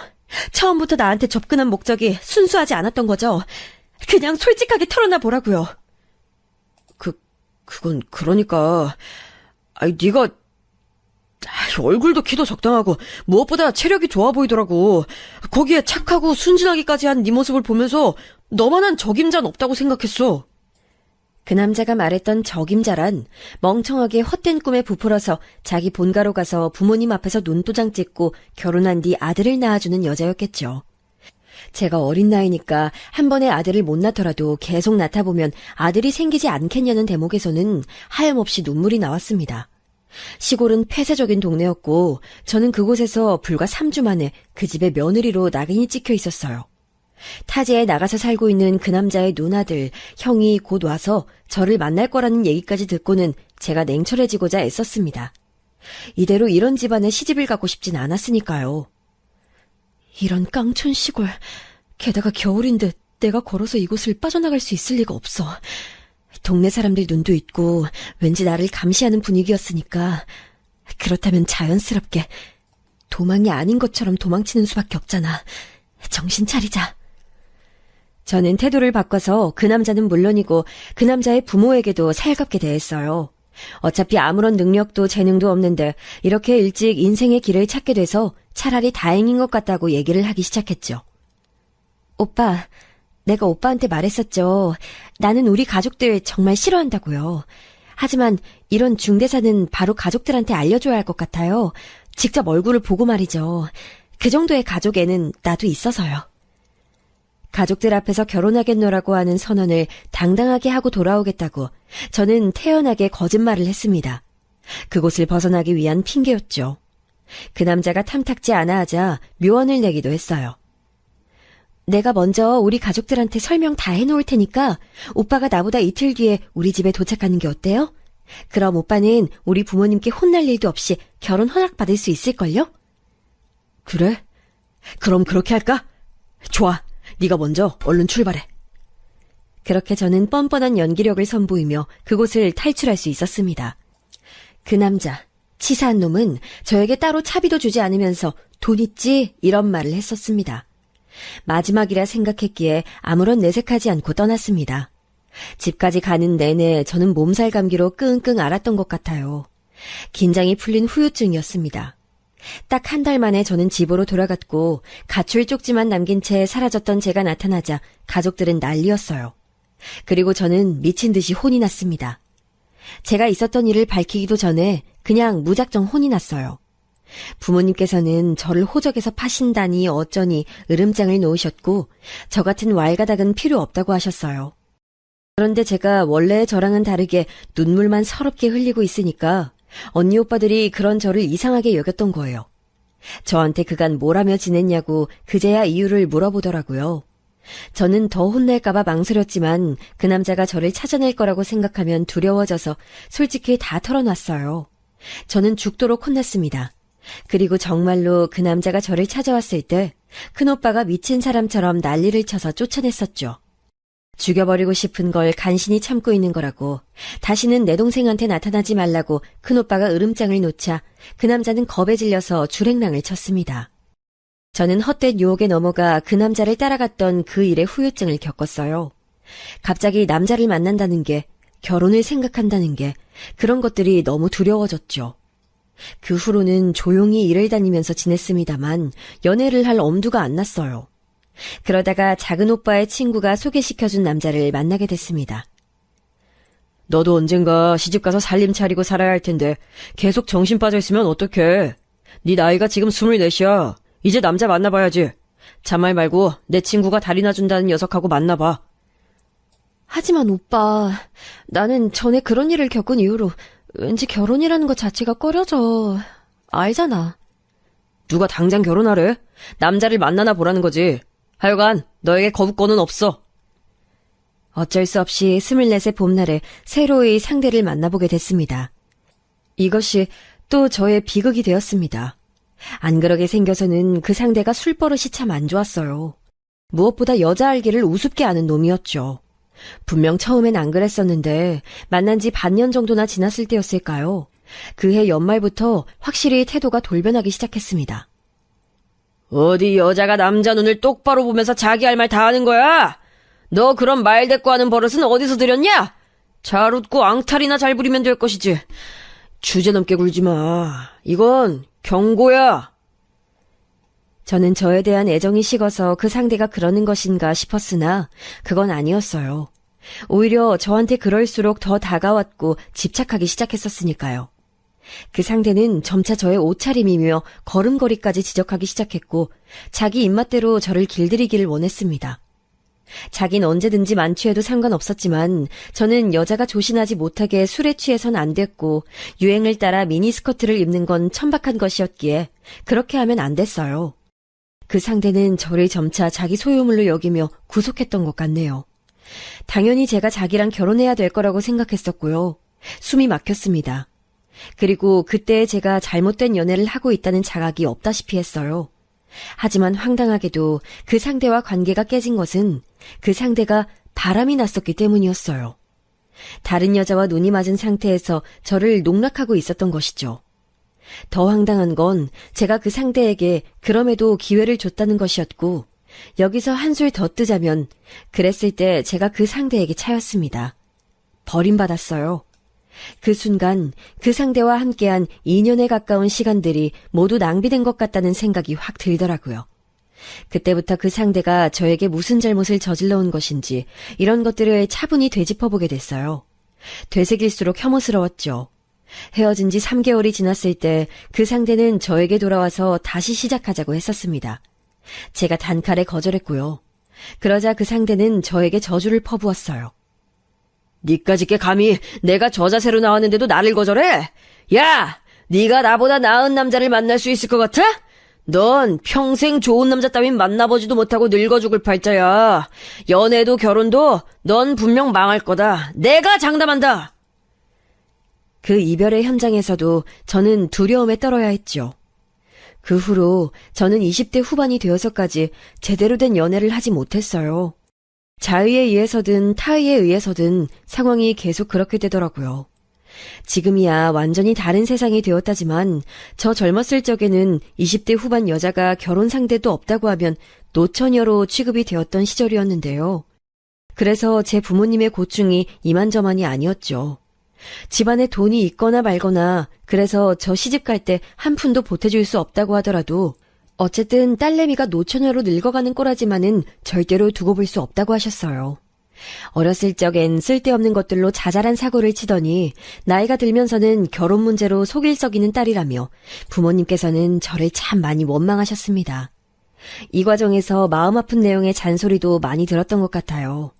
처음부터 나한테 접근한 목적이 순수하지 않았던 거죠? 그냥 솔직하게 털어놔 보라고요. 그건 그러니까 네가 얼굴도 키도 적당하고 무엇보다 체력이 좋아 보이더라고. 거기에 착하고 순진하기까지 한 네 모습을 보면서 너만한 적임자는 없다고 생각했어. 그 남자가 말했던 적임자란 멍청하게 헛된 꿈에 부풀어서 자기 본가로 가서 부모님 앞에서 눈도장 찍고 결혼한 뒤 아들을 낳아주는 여자였겠죠. 제가 어린 나이니까 한 번에 아들을 못 낳더라도 계속 낳다 보면 아들이 생기지 않겠냐는 대목에서는 하염없이 눈물이 나왔습니다. 시골은 폐쇄적인 동네였고 저는 그곳에서 불과 3주 만에 그 집의 며느리로 낙인이 찍혀 있었어요. 타지에 나가서 살고 있는 그 남자의 누나들, 형이 곧 와서 저를 만날 거라는 얘기까지 듣고는 제가 냉철해지고자 애썼습니다. 이대로 이런 집안에 시집을 가고 싶진 않았으니까요. 이런 깡촌 시골, 게다가 겨울인데 내가 걸어서 이곳을 빠져나갈 수 있을 리가 없어. 동네 사람들 눈도 있고 왠지 나를 감시하는 분위기였으니까 그렇다면 자연스럽게 도망이 아닌 것처럼 도망치는 수밖에 없잖아. 정신 차리자. 저는 태도를 바꿔서 그 남자는 물론이고 그 남자의 부모에게도 살갑게 대했어요. 어차피 아무런 능력도 재능도 없는데 이렇게 일찍 인생의 길을 찾게 돼서 차라리 다행인 것 같다고 얘기를 하기 시작했죠. 오빠, 내가 오빠한테 말했었죠. 나는 우리 가족들 정말 싫어한다고요. 하지만 이런 중대사는 바로 가족들한테 알려줘야 할 것 같아요. 직접 얼굴을 보고 말이죠. 그 정도의 가족에는 나도 있어서요. 가족들 앞에서 결혼하겠노라고 하는 선언을 당당하게 하고 돌아오겠다고 저는 태연하게 거짓말을 했습니다. 그곳을 벗어나기 위한 핑계였죠. 그 남자가 탐탁지 않아 하자 묘언을 내기도 했어요. 내가 먼저 우리 가족들한테 설명 다 해놓을 테니까 오빠가 나보다 이틀 뒤에 우리 집에 도착하는 게 어때요? 그럼 오빠는 우리 부모님께 혼날 일도 없이 결혼 허락받을 수 있을걸요? 그래? 그럼 그렇게 할까? 좋아. 네가 먼저 얼른 출발해. 그렇게 저는 뻔뻔한 연기력을 선보이며 그곳을 탈출할 수 있었습니다. 그 남자, 치사한 놈은 저에게 따로 차비도 주지 않으면서 돈 있지? 이런 말을 했었습니다. 마지막이라 생각했기에 아무런 내색하지 않고 떠났습니다. 집까지 가는 내내 저는 몸살 감기로 끙끙 앓았던 것 같아요. 긴장이 풀린 후유증이었습니다. 딱 한 달 만에 저는 집으로 돌아갔고 가출 쪽지만 남긴 채 사라졌던 제가 나타나자 가족들은 난리였어요. 그리고 저는 미친 듯이 혼이 났습니다. 제가 있었던 일을 밝히기도 전에 그냥 무작정 혼이 났어요. 부모님께서는 저를 호적에서 파신다니 어쩌니 으름장을 놓으셨고 저 같은 왈가닥은 필요 없다고 하셨어요. 그런데 제가 원래 저랑은 다르게 눈물만 서럽게 흘리고 있으니까 언니 오빠들이 그런 저를 이상하게 여겼던 거예요. 저한테 그간 뭘 하며 지냈냐고 그제야 이유를 물어보더라고요. 저는 더 혼날까봐 망설였지만 그 남자가 저를 찾아낼 거라고 생각하면 두려워져서 솔직히 다 털어놨어요. 저는 죽도록 혼났습니다. 그리고 정말로 그 남자가 저를 찾아왔을 때 큰오빠가 미친 사람처럼 난리를 쳐서 쫓아냈었죠. 죽여버리고 싶은 걸 간신히 참고 있는 거라고, 다시는 내 동생한테 나타나지 말라고 큰오빠가 으름장을 놓자 그 남자는 겁에 질려서 줄행랑을 쳤습니다. 저는 헛된 유혹에 넘어가 그 남자를 따라갔던 그 일의 후유증을 겪었어요. 갑자기 남자를 만난다는 게, 결혼을 생각한다는 게 그런 것들이 너무 두려워졌죠. 그 후로는 조용히 일을 다니면서 지냈습니다만 연애를 할 엄두가 안 났어요. 그러다가 작은 오빠의 친구가 소개시켜준 남자를 만나게 됐습니다. 너도 언젠가 시집가서 살림 차리고 살아야 할 텐데 계속 정신 빠져있으면 어떡해. 네 나이가 지금 24이야. 이제 남자 만나봐야지. 잔말 말고 내 친구가 다리나 준다는 녀석하고 만나봐. 하지만 오빠, 나는 전에 그런 일을 겪은 이후로 왠지 결혼이라는 것 자체가 꺼려져. 알잖아. 누가 당장 결혼하래? 남자를 만나나 보라는 거지. 하여간 너에게 거부권은 없어. 어쩔 수 없이 24의 봄날에 새로이 상대를 만나보게 됐습니다. 이것이 또 저의 비극이 되었습니다. 안 그러게 생겨서는 그 상대가 술버릇이 참 안 좋았어요. 무엇보다 여자 알기를 우습게 아는 놈이었죠. 분명 처음엔 안 그랬었는데 만난 지 반년 정도나 지났을 때였을까요? 그해 연말부터 확실히 태도가 돌변하기 시작했습니다. 어디 여자가 남자 눈을 똑바로 보면서 자기 할 말 다 하는 거야? 너 그런 말 대꾸 하는 버릇은 어디서 들였냐? 잘 웃고 앙탈이나 잘 부리면 될 것이지. 주제넘게 굴지 마. 이건 경고야. 저는 저에 대한 애정이 식어서 그 상대가 그러는 것인가 싶었으나 그건 아니었어요. 오히려 저한테 그럴수록 더 다가왔고 집착하기 시작했었으니까요. 그 상대는 점차 저의 옷차림이며 걸음걸이까지 지적하기 시작했고 자기 입맛대로 저를 길들이기를 원했습니다. 자긴 언제든지 만취해도 상관없었지만 저는 여자가 조신하지 못하게 술에 취해선 안 됐고 유행을 따라 미니스커트를 입는 건 천박한 것이었기에 그렇게 하면 안 됐어요. 그 상대는 저를 점차 자기 소유물로 여기며 구속했던 것 같네요. 당연히 제가 자기랑 결혼해야 될 거라고 생각했었고요. 숨이 막혔습니다. 그리고 그때 제가 잘못된 연애를 하고 있다는 자각이 없다시피 했어요. 하지만 황당하게도 그 상대와 관계가 깨진 것은 그 상대가 바람이 났었기 때문이었어요. 다른 여자와 눈이 맞은 상태에서 저를 농락하고 있었던 것이죠. 더 황당한 건 제가 그 상대에게 그럼에도 기회를 줬다는 것이었고 여기서 한술 더 뜨자면 그랬을 때 제가 그 상대에게 차였습니다. 버림받았어요. 그 순간 그 상대와 함께한 2년에 가까운 시간들이 모두 낭비된 것 같다는 생각이 확 들더라고요. 그때부터 그 상대가 저에게 무슨 잘못을 저질러 온 것인지 이런 것들을 차분히 되짚어보게 됐어요. 되새길수록 혐오스러웠죠. 헤어진 지 3개월이 지났을 때 그 상대는 저에게 돌아와서 다시 시작하자고 했었습니다. 제가 단칼에 거절했고요. 그러자 그 상대는 저에게 저주를 퍼부었어요. 니까짓게 감히 내가 저 자세로 나왔는데도 나를 거절해? 야! 네가 나보다 나은 남자를 만날 수 있을 것 같아? 넌 평생 좋은 남자 따윈 만나보지도 못하고 늙어 죽을 팔자야. 연애도 결혼도 넌 분명 망할 거다. 내가 장담한다. 그 이별의 현장에서도 저는 두려움에 떨어야 했죠. 그 후로 저는 20대 후반이 되어서까지 제대로 된 연애를 하지 못했어요. 자의에 의해서든 타의에 의해서든 상황이 계속 그렇게 되더라고요. 지금이야 완전히 다른 세상이 되었다지만 저 젊었을 적에는 20대 후반 여자가 결혼 상대도 없다고 하면 노처녀로 취급이 되었던 시절이었는데요. 그래서 제 부모님의 고충이 이만저만이 아니었죠. 집안에 돈이 있거나 말거나 그래서 저 시집갈 때 한 푼도 보태줄 수 없다고 하더라도 어쨌든 딸내미가 노처녀로 늙어가는 꼬라지만은 절대로 두고 볼 수 없다고 하셨어요. 어렸을 적엔 쓸데없는 것들로 자잘한 사고를 치더니 나이가 들면서는 결혼 문제로 속일 썩이는 딸이라며 부모님께서는 저를 참 많이 원망하셨습니다. 이 과정에서 마음 아픈 내용의 잔소리도 많이 들었던 것 같아요.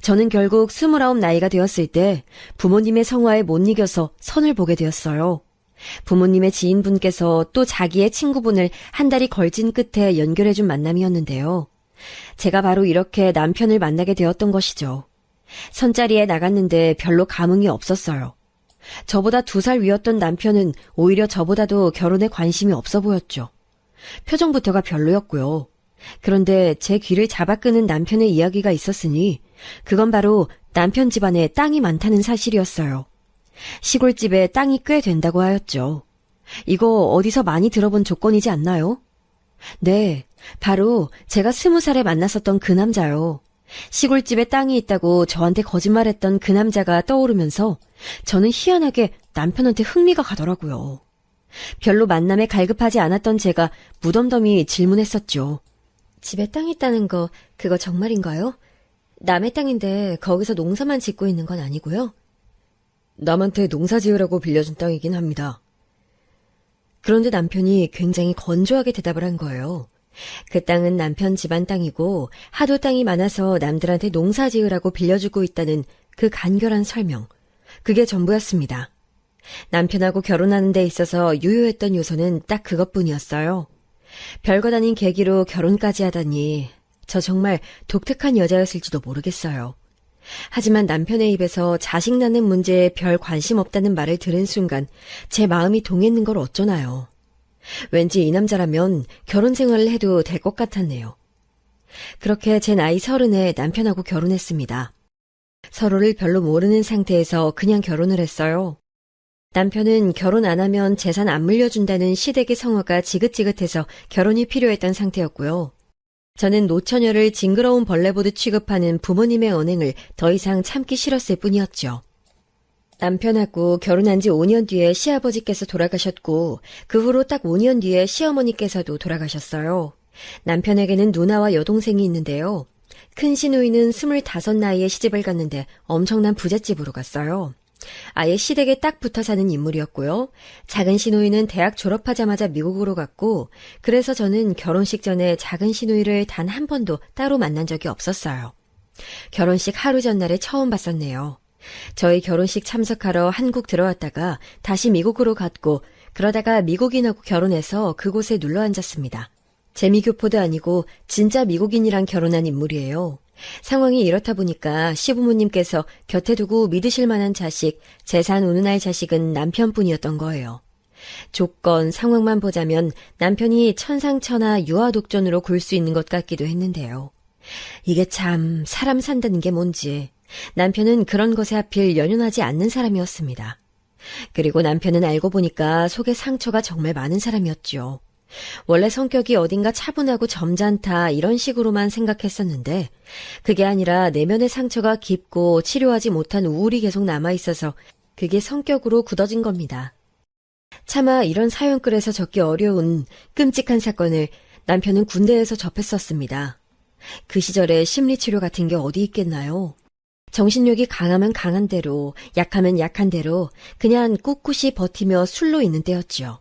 저는 결국 29 나이가 되었을 때 부모님의 성화에 못 이겨서 선을 보게 되었어요. 부모님의 지인분께서 또 자기의 친구분을 한 달이 걸친 끝에 연결해준 만남이었는데요. 제가 바로 이렇게 남편을 만나게 되었던 것이죠. 선자리에 나갔는데 별로 감흥이 없었어요. 저보다 2살 위였던 남편은 오히려 저보다도 결혼에 관심이 없어 보였죠. 표정부터가 별로였고요. 그런데 제 귀를 잡아끄는 남편의 이야기가 있었으니 그건 바로 남편 집안에 땅이 많다는 사실이었어요. 시골집에 땅이 꽤 된다고 하였죠. 이거 어디서 많이 들어본 조건이지 않나요? 네, 바로 제가 20살에 만났었던 그 남자요. 시골집에 땅이 있다고 저한테 거짓말했던 그 남자가 떠오르면서 저는 희한하게 남편한테 흥미가 가더라고요. 별로 만남에 갈급하지 않았던 제가 무덤덤이 질문했었죠. 집에 땅 있다는 거 그거 정말인가요? 남의 땅인데 거기서 농사만 짓고 있는 건 아니고요? 남한테 농사 지으라고 빌려준 땅이긴 합니다. 그런데 남편이 굉장히 건조하게 대답을 한 거예요. 그 땅은 남편 집안 땅이고 하도 땅이 많아서 남들한테 농사 지으라고 빌려주고 있다는 그 간결한 설명. 그게 전부였습니다. 남편하고 결혼하는 데 있어서 유효했던 요소는 딱 그것뿐이었어요. 별것 아닌 계기로 결혼까지 하다니 저 정말 독특한 여자였을지도 모르겠어요. 하지만 남편의 입에서 자식 낳는 문제에 별 관심 없다는 말을 들은 순간 제 마음이 동했는 걸 어쩌나요. 왠지 이 남자라면 결혼 생활을 해도 될 것 같았네요. 그렇게 제 나이 30에 남편하고 결혼했습니다. 서로를 별로 모르는 상태에서 그냥 결혼을 했어요. 남편은 결혼 안 하면 재산 안 물려준다는 시댁의 성화가 지긋지긋해서 결혼이 필요했던 상태였고요. 저는 노처녀를 징그러운 벌레 보듯 취급하는 부모님의 언행을 더 이상 참기 싫었을 뿐이었죠. 남편하고 결혼한 지 5년 뒤에 시아버지께서 돌아가셨고 그 후로 딱 5년 뒤에 시어머니께서도 돌아가셨어요. 남편에게는 누나와 여동생이 있는데요. 큰 시누이는 25 나이에 시집을 갔는데 엄청난 부잣집으로 갔어요. 아예 시댁에 딱 붙어 사는 인물이었고요. 작은 시누이는 대학 졸업하자마자 미국으로 갔고 그래서 저는 결혼식 전에 작은 시누이를 단 한 번도 따로 만난 적이 없었어요. 결혼식 하루 전날에 처음 봤었네요. 저희 결혼식 참석하러 한국 들어왔다가 다시 미국으로 갔고 그러다가 미국인하고 결혼해서 그곳에 눌러 앉았습니다. 재미교포도 아니고 진짜 미국인이랑 결혼한 인물이에요. 상황이 이렇다 보니까 시부모님께서 곁에 두고 믿으실 만한 자식, 재산 운운할 자식은 남편뿐이었던 거예요. 조건, 상황만 보자면 남편이 천상천하 유아독존으로 굴 수 있는 것 같기도 했는데요. 이게 참 사람 산다는 게 뭔지 남편은 그런 것에 하필 연연하지 않는 사람이었습니다. 그리고 남편은 알고 보니까 속에 상처가 정말 많은 사람이었죠. 원래 성격이 어딘가 차분하고 점잖다 이런 식으로만 생각했었는데 그게 아니라 내면의 상처가 깊고 치료하지 못한 우울이 계속 남아있어서 그게 성격으로 굳어진 겁니다. 차마 이런 사연글에서 적기 어려운 끔찍한 사건을 남편은 군대에서 접했었습니다. 그 시절에 심리치료 같은 게 어디 있겠나요? 정신력이 강하면 강한 대로, 약하면 약한 대로 그냥 꿋꿋이 버티며 술로 있는 때였지요.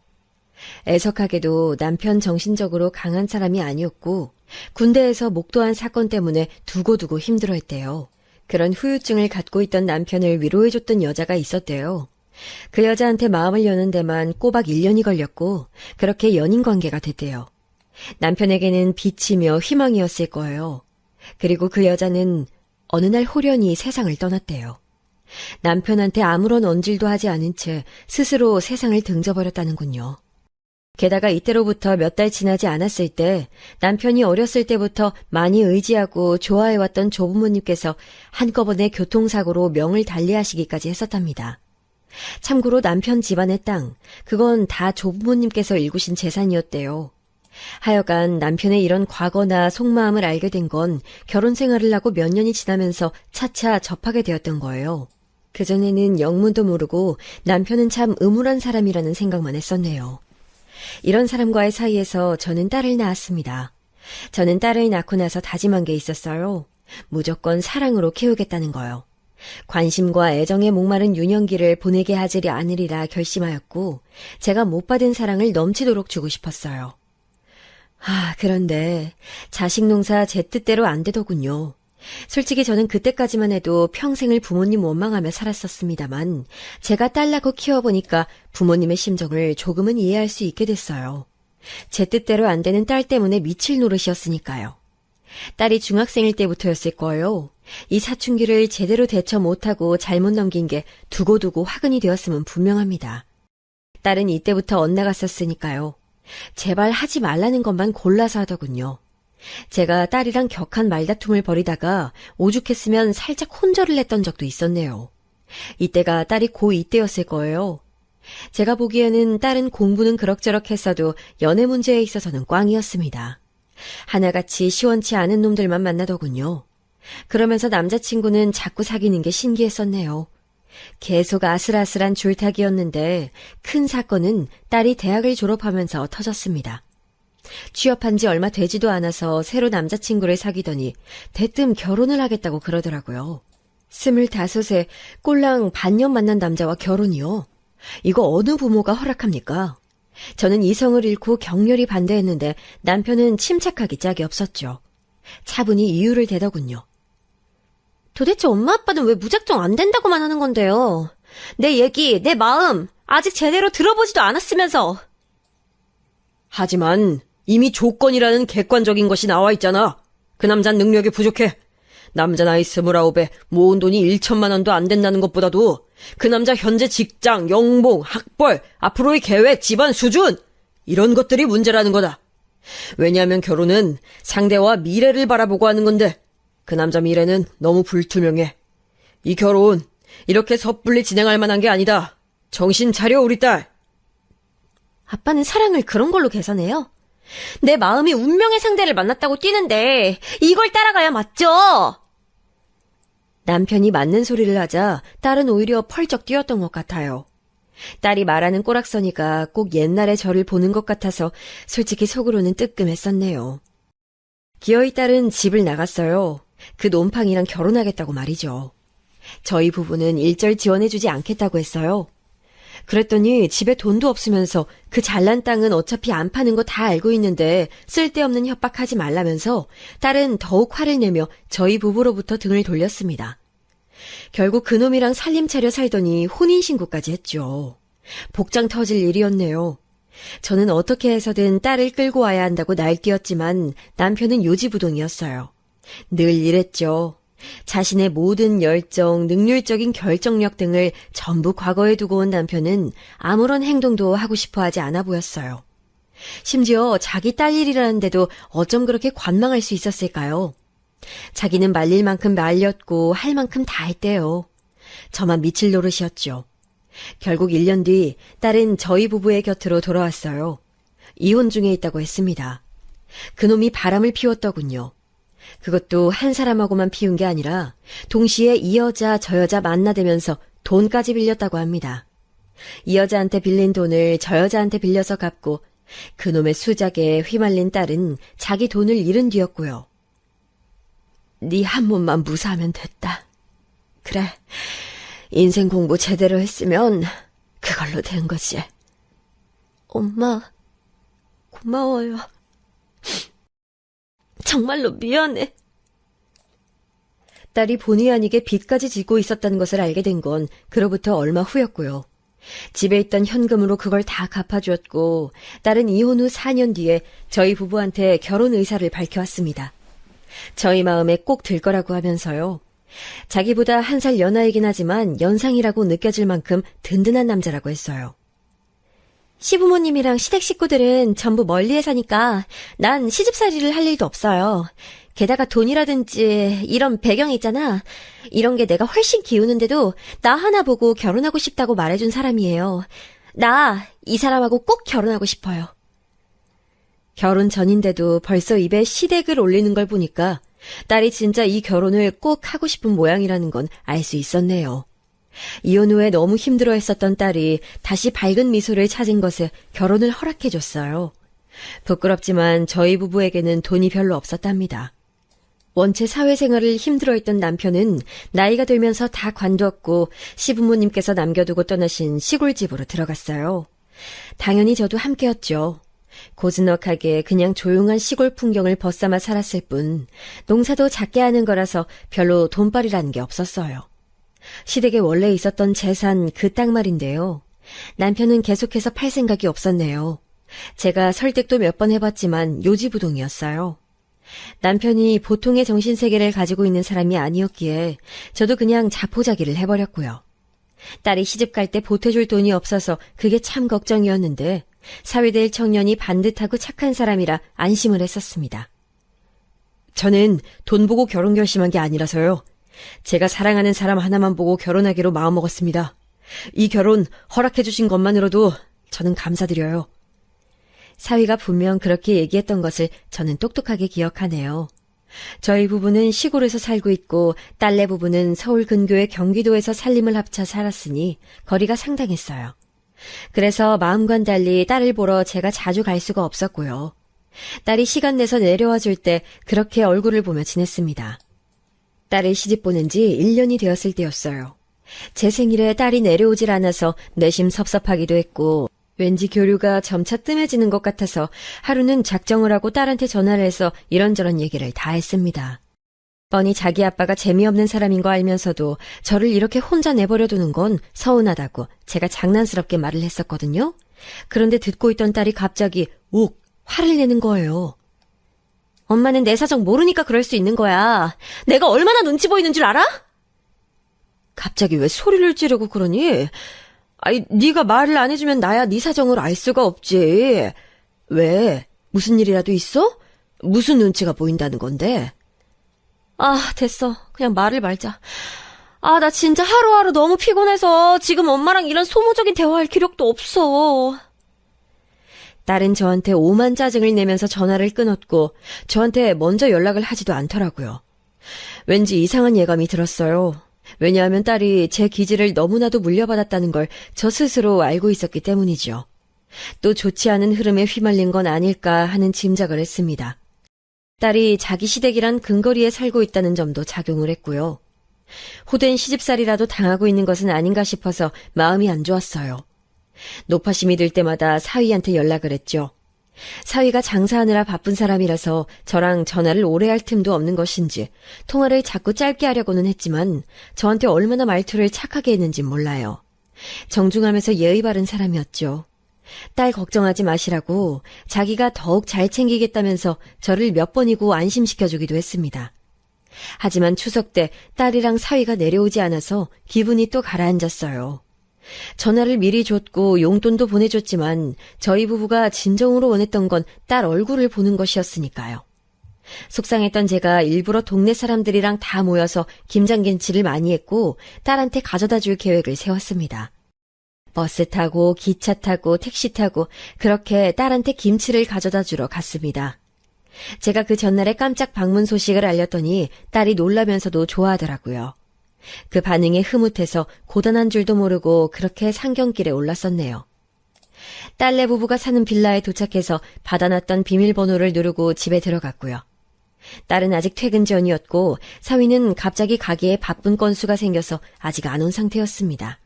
애석하게도 남편 정신적으로 강한 사람이 아니었고 군대에서 목도한 사건 때문에 두고두고 힘들어했대요. 그런 후유증을 갖고 있던 남편을 위로해줬던 여자가 있었대요. 그 여자한테 마음을 여는 데만 꼬박 1년이 걸렸고 그렇게 연인관계가 됐대요. 남편에게는 빛이며 희망이었을 거예요. 그리고 그 여자는 어느 날 호련히 세상을 떠났대요. 남편한테 아무런 언질도 하지 않은 채 스스로 세상을 등져버렸다는군요. 게다가 이때로부터 몇 달 지나지 않았을 때 남편이 어렸을 때부터 많이 의지하고 좋아해왔던 조부모님께서 한꺼번에 교통사고로 명을 달리하시기까지 했었답니다. 참고로 남편 집안의 땅, 그건 다 조부모님께서 일구신 재산이었대요. 하여간 남편의 이런 과거나 속마음을 알게 된 건 결혼 생활을 하고 몇 년이 지나면서 차차 접하게 되었던 거예요. 그전에는 영문도 모르고 남편은 참 음울한 사람이라는 생각만 했었네요. 이런 사람과의 사이에서 저는 딸을 낳았습니다. 저는 딸을 낳고 나서 다짐한 게 있었어요. 무조건 사랑으로 키우겠다는 거요. 관심과 애정에 목마른 유년기를 보내게 하지 않으리라 결심하였고 제가 못 받은 사랑을 넘치도록 주고 싶었어요. 그런데 자식 농사 제 뜻대로 안 되더군요. 솔직히 저는 그때까지만 해도 평생을 부모님 원망하며 살았었습니다만 제가 딸 낳고 키워보니까 부모님의 심정을 조금은 이해할 수 있게 됐어요. 제 뜻대로 안 되는 딸 때문에 미칠 노릇이었으니까요. 딸이 중학생일 때부터였을 거예요. 이 사춘기를 제대로 대처 못하고 잘못 넘긴 게 두고두고 화근이 되었으면 분명합니다. 딸은 이때부터 엇나갔었으니까요. 제발 하지 말라는 것만 골라서 하더군요. 제가 딸이랑 격한 말다툼을 벌이다가 오죽했으면 살짝 혼절을 했던 적도 있었네요. 이때가 딸이 고2 때였을 거예요. 제가 보기에는 딸은 공부는 그럭저럭 했어도 연애 문제에 있어서는 꽝이었습니다. 하나같이 시원치 않은 놈들만 만나더군요. 그러면서 남자친구는 자꾸 사귀는 게 신기했었네요. 계속 아슬아슬한 줄타기였는데 큰 사건은 딸이 대학을 졸업하면서 터졌습니다. 취업한 지 얼마 되지도 않아서 새로 남자친구를 사귀더니 대뜸 결혼을 하겠다고 그러더라고요. 25세 꼴랑 반년 만난 남자와 결혼이요? 이거 어느 부모가 허락합니까? 저는 이성을 잃고 격렬히 반대했는데 남편은 침착하기 짝이 없었죠. 차분히 이유를 대더군요. 도대체 엄마 아빠는 왜 무작정 안 된다고만 하는 건데요? 내 얘기, 내 마음 아직 제대로 들어보지도 않았으면서. 하지만 이미 조건이라는 객관적인 것이 나와 있잖아. 그 남자는 능력이 부족해. 남자 나이 29에 모은 돈이 1천만 원도 안 된다는 것보다도 그 남자 현재 직장, 연봉, 학벌, 앞으로의 계획, 집안 수준 이런 것들이 문제라는 거다. 왜냐하면 결혼은 상대와 미래를 바라보고 하는 건데 그 남자 미래는 너무 불투명해. 이 결혼 이렇게 섣불리 진행할 만한 게 아니다. 정신 차려 우리 딸. 아빠는 사랑을 그런 걸로 계산해요? 내 마음이 운명의 상대를 만났다고 뛰는데 이걸 따라가야 맞죠? 남편이 맞는 소리를 하자 딸은 오히려 펄쩍 뛰었던 것 같아요. 딸이 말하는 꼬락서니가 꼭 옛날의 저를 보는 것 같아서 솔직히 속으로는 뜨끔했었네요. 기어이 딸은 집을 나갔어요. 그 놈팡이랑 결혼하겠다고 말이죠. 저희 부부는 일절 지원해주지 않겠다고 했어요. 그랬더니 집에 돈도 없으면서 그 잘난 땅은 어차피 안 파는 거 다 알고 있는데 쓸데없는 협박하지 말라면서 딸은 더욱 화를 내며 저희 부부로부터 등을 돌렸습니다. 결국 그놈이랑 살림 차려 살더니 혼인신고까지 했죠. 복장 터질 일이었네요. 저는 어떻게 해서든 딸을 끌고 와야 한다고 날뛰었지만 남편은 요지부동이었어요. 늘 이랬죠. 자신의 모든 열정, 능률적인 결정력 등을 전부 과거에 두고 온 남편은 아무런 행동도 하고 싶어 하지 않아 보였어요. 심지어 자기 딸 일이라는데도 어쩜 그렇게 관망할 수 있었을까요? 자기는 말릴 만큼 말렸고 할 만큼 다 했대요. 저만 미칠 노릇이었죠. 결국 1년 뒤 딸은 저희 부부의 곁으로 돌아왔어요. 이혼 중에 있다고 했습니다. 그놈이 바람을 피웠더군요. 그것도 한 사람하고만 피운 게 아니라 동시에 이 여자 저 여자 만나대면서 돈까지 빌렸다고 합니다. 이 여자한테 빌린 돈을 저 여자한테 빌려서 갚고 그놈의 수작에 휘말린 딸은 자기 돈을 잃은 뒤였고요. 네 한 몸만 무사하면 됐다. 그래, 인생 공부 제대로 했으면 그걸로 된 거지. 엄마, 고마워요. 정말로 미안해. 딸이 본의 아니게 빚까지 지고 있었다는 것을 알게 된 건 그로부터 얼마 후였고요. 집에 있던 현금으로 그걸 다 갚아주었고 딸은 이혼 후 4년 뒤에 저희 부부한테 결혼 의사를 밝혀왔습니다. 저희 마음에 꼭 들 거라고 하면서요. 자기보다 1살 연하이긴 하지만 연상이라고 느껴질 만큼 든든한 남자라고 했어요. 시부모님이랑 시댁 식구들은 전부 멀리에 사니까 난 시집살이를 할 일도 없어요. 게다가 돈이라든지 이런 배경이 있잖아. 이런 게 내가 훨씬 기우는데도 나 하나 보고 결혼하고 싶다고 말해준 사람이에요. 나 이 사람하고 꼭 결혼하고 싶어요. 결혼 전인데도 벌써 입에 시댁을 올리는 걸 보니까 딸이 진짜 이 결혼을 꼭 하고 싶은 모양이라는 건 알 수 있었네요. 이혼 후에 너무 힘들어했었던 딸이 다시 밝은 미소를 찾은 것에 결혼을 허락해줬어요. 부끄럽지만 저희 부부에게는 돈이 별로 없었답니다. 원체 사회생활을 힘들어했던 남편은 나이가 들면서 다 관두었고 시부모님께서 남겨두고 떠나신 시골집으로 들어갔어요. 당연히 저도 함께였죠. 고즈넉하게 그냥 조용한 시골 풍경을 벗삼아 살았을 뿐 농사도 작게 하는 거라서 별로 돈벌이라는 게 없었어요. 시댁에 원래 있었던 재산 그 땅 말인데요. 남편은 계속해서 팔 생각이 없었네요. 제가 설득도 몇 번 해봤지만 요지부동이었어요. 남편이 보통의 정신세계를 가지고 있는 사람이 아니었기에 저도 그냥 자포자기를 해버렸고요. 딸이 시집갈 때 보태줄 돈이 없어서 그게 참 걱정이었는데 사회될 청년이 반듯하고 착한 사람이라 안심을 했었습니다. 저는 돈 보고 결혼 결심한 게 아니라서요. 제가 사랑하는 사람 하나만 보고 결혼하기로 마음먹었습니다. 이 결혼 허락해주신 것만으로도 저는 감사드려요. 사위가 분명 그렇게 얘기했던 것을 저는 똑똑하게 기억하네요. 저희 부부는 시골에서 살고 있고 딸내 부부는 서울 근교의 경기도에서 살림을 합쳐 살았으니 거리가 상당했어요. 그래서 마음과는 달리 딸을 보러 제가 자주 갈 수가 없었고요. 딸이 시간 내서 내려와 줄 때 그렇게 얼굴을 보며 지냈습니다. 딸을 시집 보낸 지 1년이 되었을 때였어요. 제 생일에 딸이 내려오질 않아서 내심 섭섭하기도 했고 왠지 교류가 점차 뜸해지는 것 같아서 하루는 작정을 하고 딸한테 전화를 해서 이런저런 얘기를 다 했습니다. 뻔히 자기 아빠가 재미없는 사람인 거 알면서도 저를 이렇게 혼자 내버려 두는 건 서운하다고 제가 장난스럽게 말을 했었거든요. 그런데 듣고 있던 딸이 갑자기 욱 화를 내는 거예요. 엄마는 내 사정 모르니까 그럴 수 있는 거야. 내가 얼마나 눈치 보이는 줄 알아? 갑자기 왜 소리를 지르고 그러니? 아이, 네가 말을 안 해주면 나야 네 사정을 알 수가 없지. 왜? 무슨 일이라도 있어? 무슨 눈치가 보인다는 건데? 아, 됐어. 그냥 말을 말자. 아, 나 진짜 하루하루 너무 피곤해서 지금 엄마랑 이런 소모적인 대화할 기력도 없어. 딸은 저한테 오만 짜증을 내면서 전화를 끊었고 저한테 먼저 연락을 하지도 않더라고요. 왠지 이상한 예감이 들었어요. 왜냐하면 딸이 제 기질을 너무나도 물려받았다는 걸 저 스스로 알고 있었기 때문이죠. 또 좋지 않은 흐름에 휘말린 건 아닐까 하는 짐작을 했습니다. 딸이 자기 시댁이란 근거리에 살고 있다는 점도 작용을 했고요. 호된 시집살이라도 당하고 있는 것은 아닌가 싶어서 마음이 안 좋았어요. 노파심이 들 때마다 사위한테 연락을 했죠. 사위가 장사하느라 바쁜 사람이라서 저랑 전화를 오래 할 틈도 없는 것인지 통화를 자꾸 짧게 하려고는 했지만 저한테 얼마나 말투를 착하게 했는지 몰라요. 정중하면서 예의 바른 사람이었죠. 딸 걱정하지 마시라고 자기가 더욱 잘 챙기겠다면서 저를 몇 번이고 안심시켜주기도 했습니다. 하지만 추석 때 딸이랑 사위가 내려오지 않아서 기분이 또 가라앉았어요. 전화를 미리 줬고 용돈도 보내줬지만 저희 부부가 진정으로 원했던 건 딸 얼굴을 보는 것이었으니까요. 속상했던 제가 일부러 동네 사람들이랑 다 모여서 김장김치를 많이 했고 딸한테 가져다 줄 계획을 세웠습니다. 버스 타고 기차 타고 택시 타고 그렇게 딸한테 김치를 가져다 주러 갔습니다. 제가 그 전날에 깜짝 방문 소식을 알렸더니 딸이 놀라면서도 좋아하더라고요. 그 반응에 흐뭇해서 고단한 줄도 모르고 그렇게 상경길에 올랐었네요. 딸내 부부가 사는 빌라에 도착해서 받아놨던 비밀번호를 누르고 집에 들어갔고요. 딸은 아직 퇴근 전이었고 사위는 갑자기 가게에 바쁜 건수가 생겨서 아직 안 온 상태였습니다.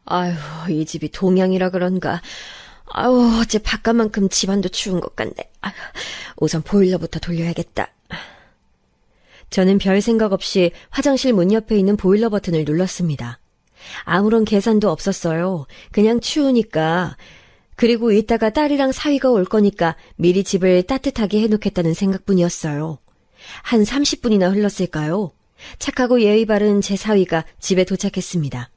아휴, 이 집이 동양이라 그런가. 아유, 어째 바깥만큼 집안도 추운 것 같네. 아휴, 우선 보일러부터 돌려야겠다. 저는 별 생각 없이 화장실 문 옆에 있는 보일러 버튼을 눌렀습니다. 아무런 계산도 없었어요. 그냥 추우니까. 그리고 이따가 딸이랑 사위가 올 거니까 미리 집을 따뜻하게 해놓겠다는 생각뿐이었어요. 한 30분이나 흘렀을까요? 착하고 예의 바른 제 사위가 집에 도착했습니다.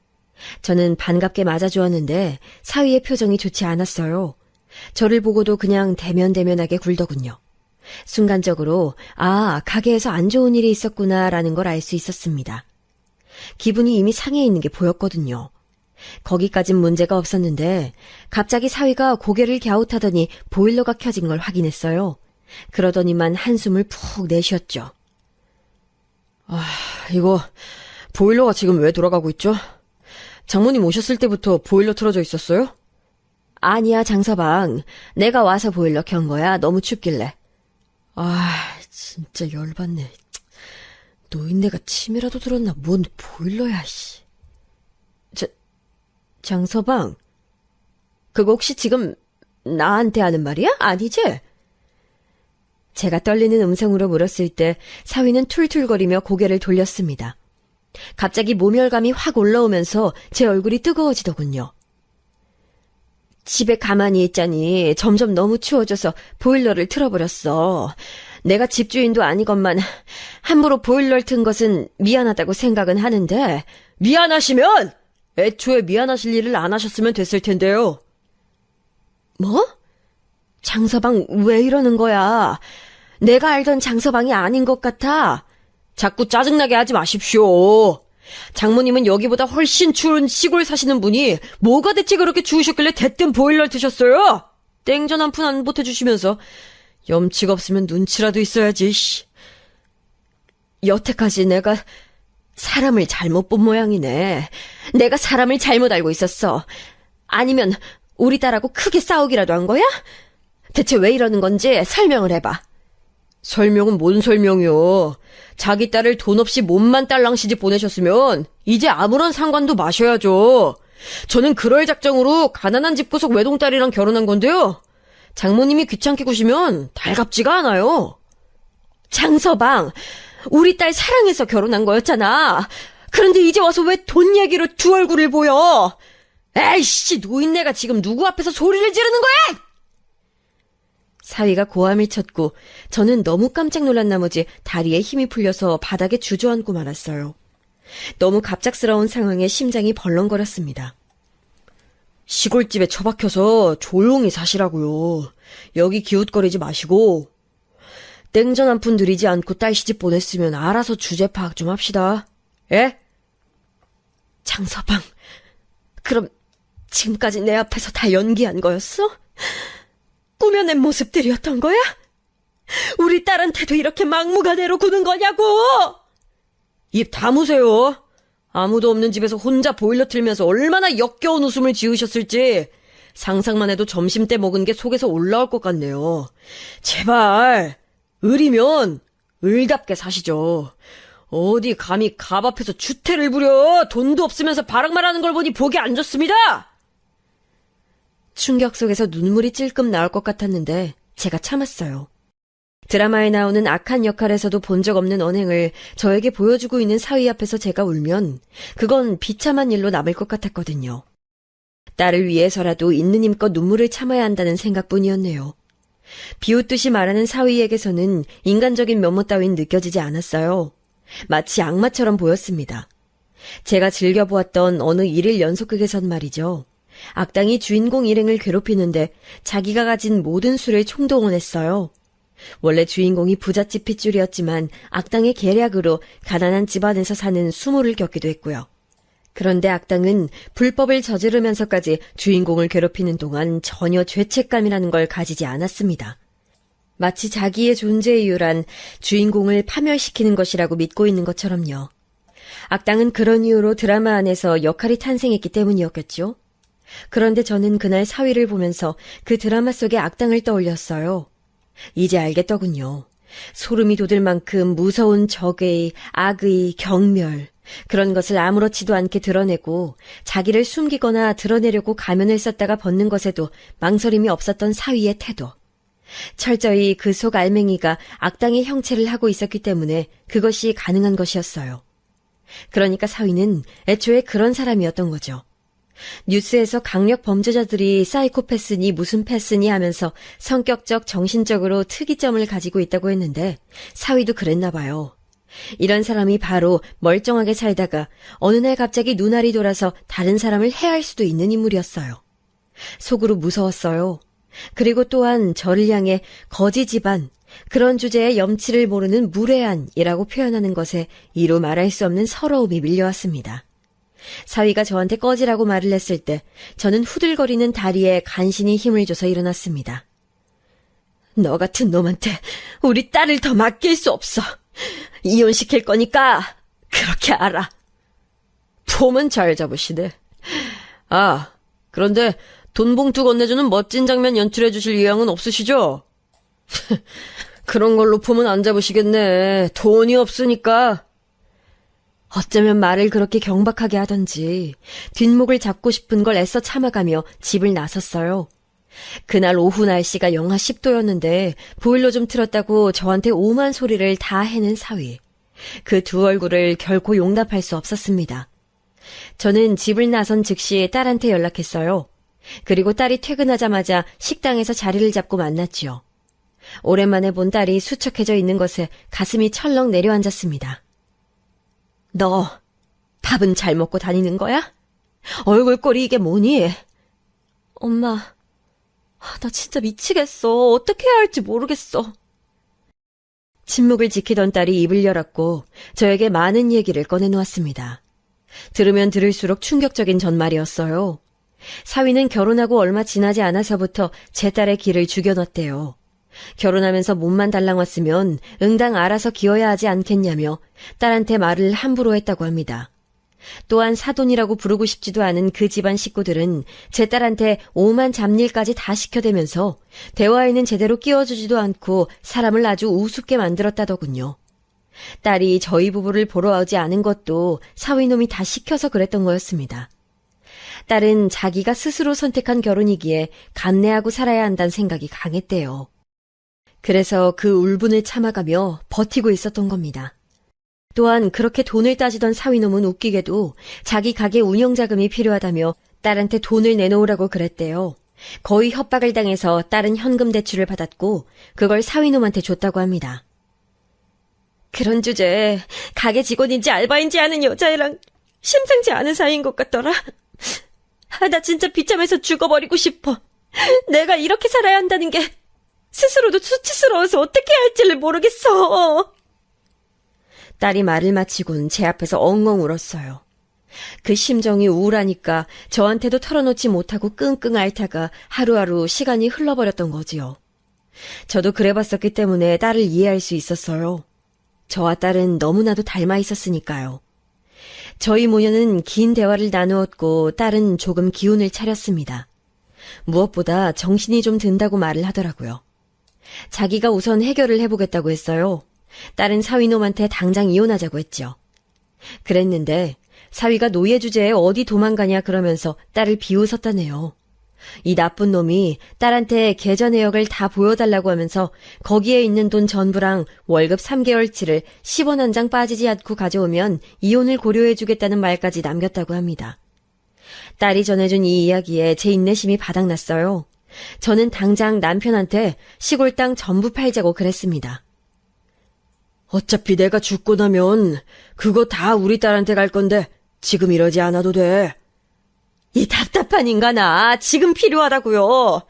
저는 반갑게 맞아주었는데 사위의 표정이 좋지 않았어요. 저를 보고도 그냥 대면대면하게 굴더군요. 순간적으로 가게에서 안 좋은 일이 있었구나라는 걸 알 수 있었습니다. 기분이 이미 상해 있는 게 보였거든요. 거기까진 문제가 없었는데 갑자기 사위가 고개를 갸웃하더니 보일러가 켜진 걸 확인했어요. 그러더니만 한숨을 푹 내쉬었죠. 이거 보일러가 지금 왜 돌아가고 있죠? 장모님 오셨을 때부터 보일러 틀어져 있었어요? 아니야, 장서방. 내가 와서 보일러 켠 거야. 너무 춥길래. 진짜 열받네. 노인네가 침이라도 들었나? 뭔 보일러야, 씨. 장서방, 그거 혹시 지금 나한테 하는 말이야? 아니지? 제가 떨리는 음성으로 물었을 때 사위는 툴툴거리며 고개를 돌렸습니다. 갑자기 모멸감이 확 올라오면서 제 얼굴이 뜨거워지더군요. 집에 가만히 있자니 점점 너무 추워져서 보일러를 틀어버렸어. 내가 집주인도 아니건만 함부로 보일러를 튼 것은 미안하다고 생각은 하는데. 미안하시면 애초에 미안하실 일을 안 하셨으면 됐을 텐데요. 뭐? 장서방 왜 이러는 거야? 내가 알던 장서방이 아닌 것 같아. 자꾸 짜증나게 하지 마십시오. 장모님은 여기보다 훨씬 추운 시골 사시는 분이 뭐가 대체 그렇게 추우셨길래 대뜸 보일러를 드셨어요? 땡전 한 푼 안 보태주시면서 염치가 없으면 눈치라도 있어야지, 씨. 여태까지 내가 사람을 잘못 본 모양이네. 내가 사람을 잘못 알고 있었어. 아니면 우리 딸하고 크게 싸우기라도 한 거야? 대체 왜 이러는 건지 설명을 해봐. 설명은 뭔 설명이요. 자기 딸을 돈 없이 몸만 딸랑 시집 보내셨으면 이제 아무런 상관도 마셔야죠. 저는 그럴 작정으로 가난한 집구석 외동딸이랑 결혼한 건데요. 장모님이 귀찮게 구시면 달갑지가 않아요. 장서방, 우리 딸 사랑해서 결혼한 거였잖아. 그런데 이제 와서 왜 돈 얘기로 두 얼굴을 보여? 에이씨, 노인네가 지금 누구 앞에서 소리를 지르는 거야? 사위가 고함을 쳤고 저는 너무 깜짝 놀란 나머지 다리에 힘이 풀려서 바닥에 주저앉고 말았어요. 너무 갑작스러운 상황에 심장이 벌렁거렸습니다. 시골집에 처박혀서 조용히 사시라고요. 여기 기웃거리지 마시고. 땡전 한 푼 들이지 않고 딸 시집 보냈으면 알아서 주제 파악 좀 합시다. 예? 장서방, 그럼 지금까지 내 앞에서 다 연기한 거였어? 꾸며낸 모습들이었던 거야? 우리 딸한테도 이렇게 막무가내로 구는 거냐고! 입 다무세요. 아무도 없는 집에서 혼자 보일러 틀면서 얼마나 역겨운 웃음을 지으셨을지 상상만 해도 점심때 먹은 게 속에서 올라올 것 같네요. 제발 을이면 을답게 사시죠. 어디 감히 갑 앞에서 주태를 부려. 돈도 없으면서 바락말 하는 걸 보니 보기 안 좋습니다. 충격 속에서 눈물이 찔끔 나올 것 같았는데 제가 참았어요. 드라마에 나오는 악한 역할에서도 본 적 없는 언행을 저에게 보여주고 있는 사위 앞에서 제가 울면 그건 비참한 일로 남을 것 같았거든요. 딸을 위해서라도 있는 힘껏 눈물을 참아야 한다는 생각뿐이었네요. 비웃듯이 말하는 사위에게서는 인간적인 면모 따윈 느껴지지 않았어요. 마치 악마처럼 보였습니다. 제가 즐겨보았던 어느 일일 연속극에선 말이죠. 악당이 주인공 일행을 괴롭히는데 자기가 가진 모든 수를 총동원했어요. 원래 주인공이 부잣집 핏줄이었지만 악당의 계략으로 가난한 집안에서 사는 수모를 겪기도 했고요. 그런데 악당은 불법을 저지르면서까지 주인공을 괴롭히는 동안 전혀 죄책감이라는 걸 가지지 않았습니다. 마치 자기의 존재 이유란 주인공을 파멸시키는 것이라고 믿고 있는 것처럼요. 악당은 그런 이유로 드라마 안에서 역할이 탄생했기 때문이었겠죠. 그런데 저는 그날 사위를 보면서 그 드라마 속의 악당을 떠올렸어요. 이제 알겠더군요. 소름이 돋을 만큼 무서운 적의, 악의, 경멸, 그런 것을 아무렇지도 않게 드러내고 자기를 숨기거나 드러내려고 가면을 썼다가 벗는 것에도 망설임이 없었던 사위의 태도. 철저히 그 속 알맹이가 악당의 형체를 하고 있었기 때문에 그것이 가능한 것이었어요. 그러니까 사위는 애초에 그런 사람이었던 거죠. 뉴스에서 강력 범죄자들이 사이코패스니 무슨 패스니 하면서 성격적, 정신적으로 특이점을 가지고 있다고 했는데 사위도 그랬나 봐요. 이런 사람이 바로 멀쩡하게 살다가 어느 날 갑자기 눈알이 돌아서 다른 사람을 해할 수도 있는 인물이었어요. 속으로 무서웠어요. 그리고 또한 저를 향해 거지 집안, 그런 주제에 염치를 모르는 무례한이라고 표현하는 것에 이루 말할 수 없는 서러움이 밀려왔습니다. 사위가 저한테 꺼지라고 말을 했을 때 저는 후들거리는 다리에 간신히 힘을 줘서 일어났습니다. 너 같은 놈한테 우리 딸을 더 맡길 수 없어. 이혼시킬 거니까 그렇게 알아. 폼은 잘 잡으시네. 아, 그런데 돈 봉투 건네주는 멋진 장면 연출해 주실 의향은 없으시죠? 그런 걸로 폼은 안 잡으시겠네. 돈이 없으니까. 어쩌면 말을 그렇게 경박하게 하던지 뒷목을 잡고 싶은 걸 애써 참아가며 집을 나섰어요. 그날 오후 날씨가 영하 10도였는데 보일러 좀 틀었다고 저한테 오만 소리를 다 해낸 사위. 그 두 얼굴을 결코 용납할 수 없었습니다. 저는 집을 나선 즉시 딸한테 연락했어요. 그리고 딸이 퇴근하자마자 식당에서 자리를 잡고 만났지요. 오랜만에 본 딸이 수척해져 있는 것에 가슴이 철렁 내려앉았습니다. 너 밥은 잘 먹고 다니는 거야? 얼굴꼴이 이게 뭐니? 엄마, 나 진짜 미치겠어. 어떻게 해야 할지 모르겠어. 침묵을 지키던 딸이 입을 열었고 저에게 많은 얘기를 꺼내놓았습니다. 들으면 들을수록 충격적인 전말이었어요. 사위는 결혼하고 얼마 지나지 않아서부터 제 딸의 길을 죽여놨대요. 결혼하면서 몸만 달랑 왔으면 응당 알아서 기어야 하지 않겠냐며 딸한테 말을 함부로 했다고 합니다. 또한 사돈이라고 부르고 싶지도 않은 그 집안 식구들은 제 딸한테 오만 잡일까지 다 시켜대면서 대화에는 제대로 끼워주지도 않고 사람을 아주 우습게 만들었다더군요. 딸이 저희 부부를 보러 오지 않은 것도 사위놈이 다 시켜서 그랬던 거였습니다. 딸은 자기가 스스로 선택한 결혼이기에 감내하고 살아야 한다는 생각이 강했대요. 그래서 그 울분을 참아가며 버티고 있었던 겁니다. 또한 그렇게 돈을 따지던 사위놈은 웃기게도 자기 가게 운영자금이 필요하다며 딸한테 돈을 내놓으라고 그랬대요. 거의 협박을 당해서 딸은 현금 대출을 받았고 그걸 사위놈한테 줬다고 합니다. 그런 주제에 가게 직원인지 알바인지 아는 여자애랑 심상치 않은 사이인 것 같더라. 나 진짜 비참해서 죽어버리고 싶어. 내가 이렇게 살아야 한다는 게 스스로도 수치스러워서 어떻게 할지를 모르겠어. 딸이 말을 마치곤 제 앞에서 엉엉 울었어요. 그 심정이 우울하니까 저한테도 털어놓지 못하고 끙끙 앓다가 하루하루 시간이 흘러버렸던 거지요. 저도 그래봤었기 때문에 딸을 이해할 수 있었어요. 저와 딸은 너무나도 닮아 있었으니까요. 저희 모녀는 긴 대화를 나누었고 딸은 조금 기운을 차렸습니다. 무엇보다 정신이 좀 든다고 말을 하더라고요. 자기가 우선 해결을 해보겠다고 했어요. 딸은 사위놈한테 당장 이혼하자고 했죠. 그랬는데 사위가 노예 주제에 어디 도망가냐 그러면서 딸을 비웃었다네요. 이 나쁜 놈이 딸한테 계좌 내역을 다 보여달라고 하면서 거기에 있는 돈 전부랑 월급 3개월치를 10원 한 장 빠지지 않고 가져오면 이혼을 고려해주겠다는 말까지 남겼다고 합니다. 딸이 전해준 이 이야기에 제 인내심이 바닥났어요. 저는 당장 남편한테 시골 땅 전부 팔자고 그랬습니다. 어차피 내가 죽고 나면 그거 다 우리 딸한테 갈 건데 지금 이러지 않아도 돼. 이 답답한 인간아, 지금 필요하다고요.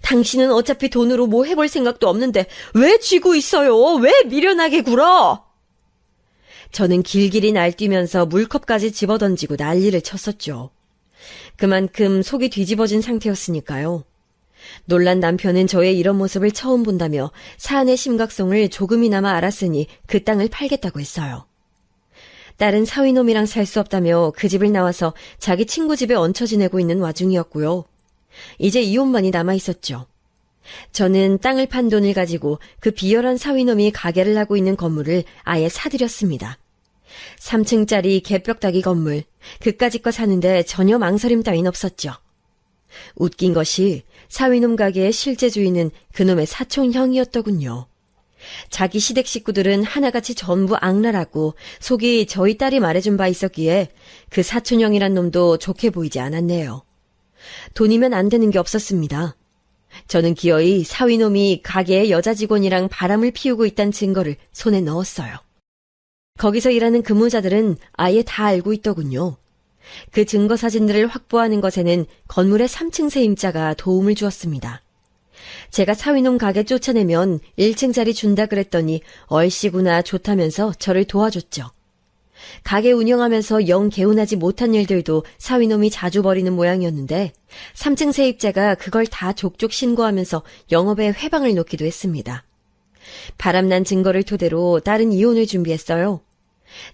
당신은 어차피 돈으로 뭐 해볼 생각도 없는데 왜 쥐고 있어요? 왜 미련하게 굴어? 저는 길길이 날뛰면서 물컵까지 집어던지고 난리를 쳤었죠. 그만큼 속이 뒤집어진 상태였으니까요. 놀란 남편은 저의 이런 모습을 처음 본다며 사안의 심각성을 조금이나마 알았으니 그 땅을 팔겠다고 했어요. 딸은 사위놈이랑 살 수 없다며 그 집을 나와서 자기 친구 집에 얹혀 지내고 있는 와중이었고요. 이제 이혼만이 남아있었죠. 저는 땅을 판 돈을 가지고 그 비열한 사위놈이 가게를 하고 있는 건물을 아예 사들였습니다. 3층짜리 개벽다기 건물, 그까짓 거 사는데 전혀 망설임 따윈 없었죠. 웃긴 것이 사위놈 가게의 실제 주인은 그놈의 사촌형이었더군요. 자기 시댁 식구들은 하나같이 전부 악랄하고 속이 저희 딸이 말해준 바 있었기에 그 사촌형이란 놈도 좋게 보이지 않았네요. 돈이면 안 되는 게 없었습니다. 저는 기어이 사위놈이 가게의 여자 직원이랑 바람을 피우고 있다는 증거를 손에 넣었어요. 거기서 일하는 근무자들은 아예 다 알고 있더군요. 그 증거 사진들을 확보하는 것에는 건물의 3층 세임자가 도움을 주었습니다. 제가 사위놈 가게 쫓아내면 1층짜리 준다 그랬더니 얼씨구나 좋다면서 저를 도와줬죠. 가게 운영하면서 영 개운하지 못한 일들도 사위놈이 자주 벌이는 모양이었는데 3층 세입자가 그걸 다 족족 신고하면서 영업에 회방을 놓기도 했습니다. 바람난 증거를 토대로 딸은 이혼을 준비했어요.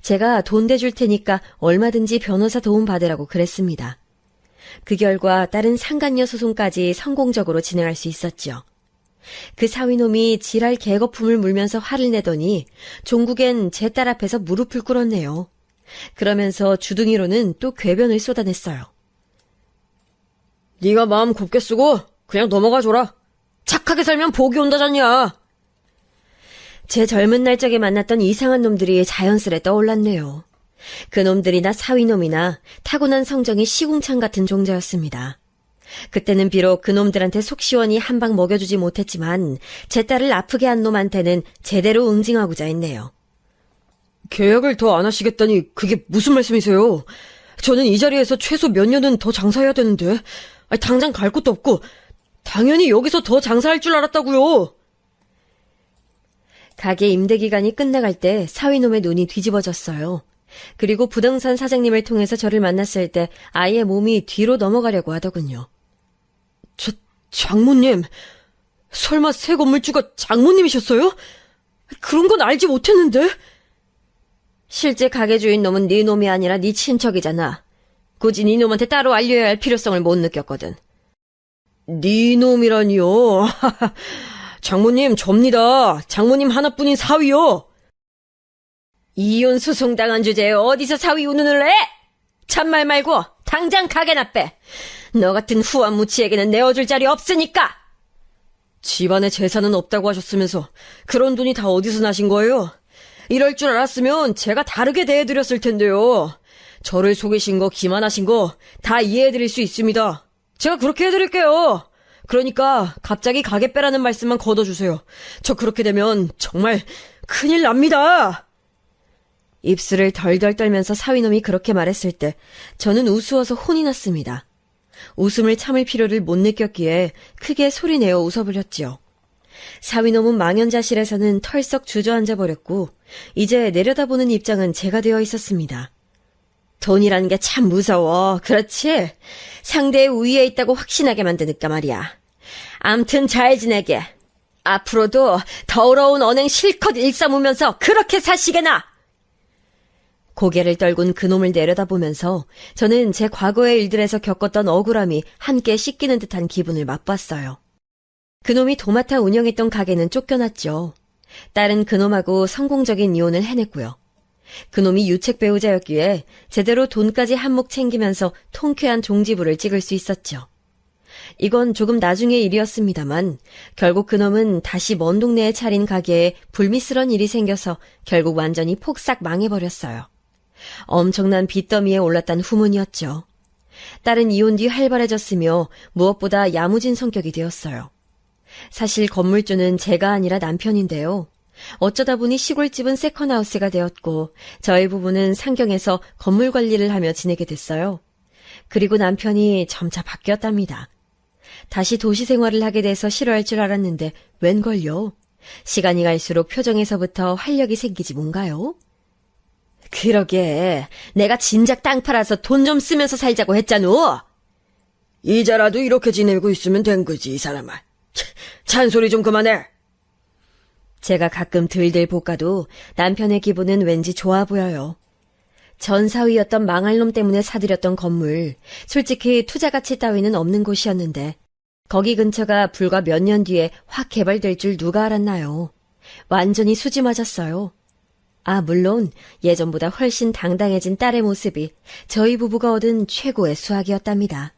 제가 돈 대줄 테니까 얼마든지 변호사 도움 받으라고 그랬습니다. 그 결과 딸은 상간녀 소송까지 성공적으로 진행할 수 있었죠. 그 사위놈이 지랄 개거품을 물면서 화를 내더니 종국엔 제 딸 앞에서 무릎을 꿇었네요. 그러면서 주둥이로는 또 궤변을 쏟아냈어요. 네가 마음 곱게 쓰고 그냥 넘어가줘라. 착하게 살면 복이 온다잖냐. 제 젊은 날적에 만났던 이상한 놈들이 자연스레 떠올랐네요. 그 놈들이나 사위놈이나 타고난 성정이 시궁창 같은 종자였습니다. 그때는 비록 그 놈들한테 속 시원히 한 방 먹여주지 못했지만 제 딸을 아프게 한 놈한테는 제대로 응징하고자 했네요. 계약을 더 안 하시겠다니 그게 무슨 말씀이세요? 저는 이 자리에서 최소 몇 년은 더 장사해야 되는데 당장 갈 곳도 없고 당연히 여기서 더 장사할 줄 알았다고요. 가게 임대기간이 끝나갈 때 사위놈의 눈이 뒤집어졌어요. 그리고 부동산 사장님을 통해서 저를 만났을 때 아예 몸이 뒤로 넘어가려고 하더군요. 장모님, 설마 새 건물주가 장모님이셨어요? 그런 건 알지 못했는데. 실제 가게 주인 놈은 네 놈이 아니라 네 친척이잖아. 굳이 네 놈한테 따로 알려야 할 필요성을 못 느꼈거든. 네 놈이라니요. 장모님 접니다. 장모님 하나뿐인 사위요. 이혼 소송 당한 주제에 어디서 사위 운운을 해? 참말 말고 당장 가게나 빼. 너 같은 후한무치에게는 내어줄 자리 없으니까. 집안에 재산은 없다고 하셨으면서 그런 돈이 다 어디서 나신 거예요? 이럴 줄 알았으면 제가 다르게 대해드렸을 텐데요. 저를 속이신 거, 기만하신 거 다 이해해드릴 수 있습니다. 제가 그렇게 해드릴게요. 그러니까 갑자기 가게 빼라는 말씀만 걷어주세요. 저 그렇게 되면 정말 큰일 납니다. 입술을 덜덜 떨면서 사위놈이 그렇게 말했을 때 저는 우스워서 혼이 났습니다. 웃음을 참을 필요를 못 느꼈기에 크게 소리내어 웃어버렸지요. 사위놈은 망연자실에서는 털썩 주저앉아 버렸고 이제 내려다보는 입장은 제가 되어 있었습니다. 돈이라는 게 참 무서워. 그렇지? 상대의 우위에 있다고 확신하게 만드니까 말이야. 암튼 잘 지내게. 앞으로도 더러운 언행 실컷 일삼으면서 그렇게 사시게나. 고개를 떨군 그놈을 내려다보면서 저는 제 과거의 일들에서 겪었던 억울함이 함께 씻기는 듯한 기분을 맛봤어요. 그놈이 도맡아 운영했던 가게는 쫓겨났죠. 딸은 그놈하고 성공적인 이혼을 해냈고요. 그놈이 유책 배우자였기에 제대로 돈까지 한몫 챙기면서 통쾌한 종지부를 찍을 수 있었죠. 이건 조금 나중의 일이었습니다만 결국 그놈은 다시 먼 동네에 차린 가게에 불미스런 일이 생겨서 결국 완전히 폭삭 망해버렸어요. 엄청난 빚더미에 올랐단 후문이었죠. 딸은 이혼 뒤 활발해졌으며 무엇보다 야무진 성격이 되었어요. 사실 건물주는 제가 아니라 남편인데요. 어쩌다 보니 시골집은 세컨하우스가 되었고 저희 부부는 상경에서 건물 관리를 하며 지내게 됐어요. 그리고 남편이 점차 바뀌었답니다. 다시 도시 생활을 하게 돼서 싫어할 줄 알았는데 웬걸요? 시간이 갈수록 표정에서부터 활력이 생기지 뭔가요? 그러게. 내가 진작 땅 팔아서 돈 좀 쓰면서 살자고 했잖아. 이자라도 이렇게 지내고 있으면 된 거지, 이 사람아. 잔소리 좀 그만해. 제가 가끔 들들 볶아도 남편의 기분은 왠지 좋아 보여요. 전 사위였던 망할 놈 때문에 사들였던 건물, 솔직히 투자 가치 따위는 없는 곳이었는데 거기 근처가 불과 몇 년 뒤에 확 개발될 줄 누가 알았나요? 완전히 수지 맞았어요. 아, 물론 예전보다 훨씬 당당해진 딸의 모습이 저희 부부가 얻은 최고의 수확이었답니다.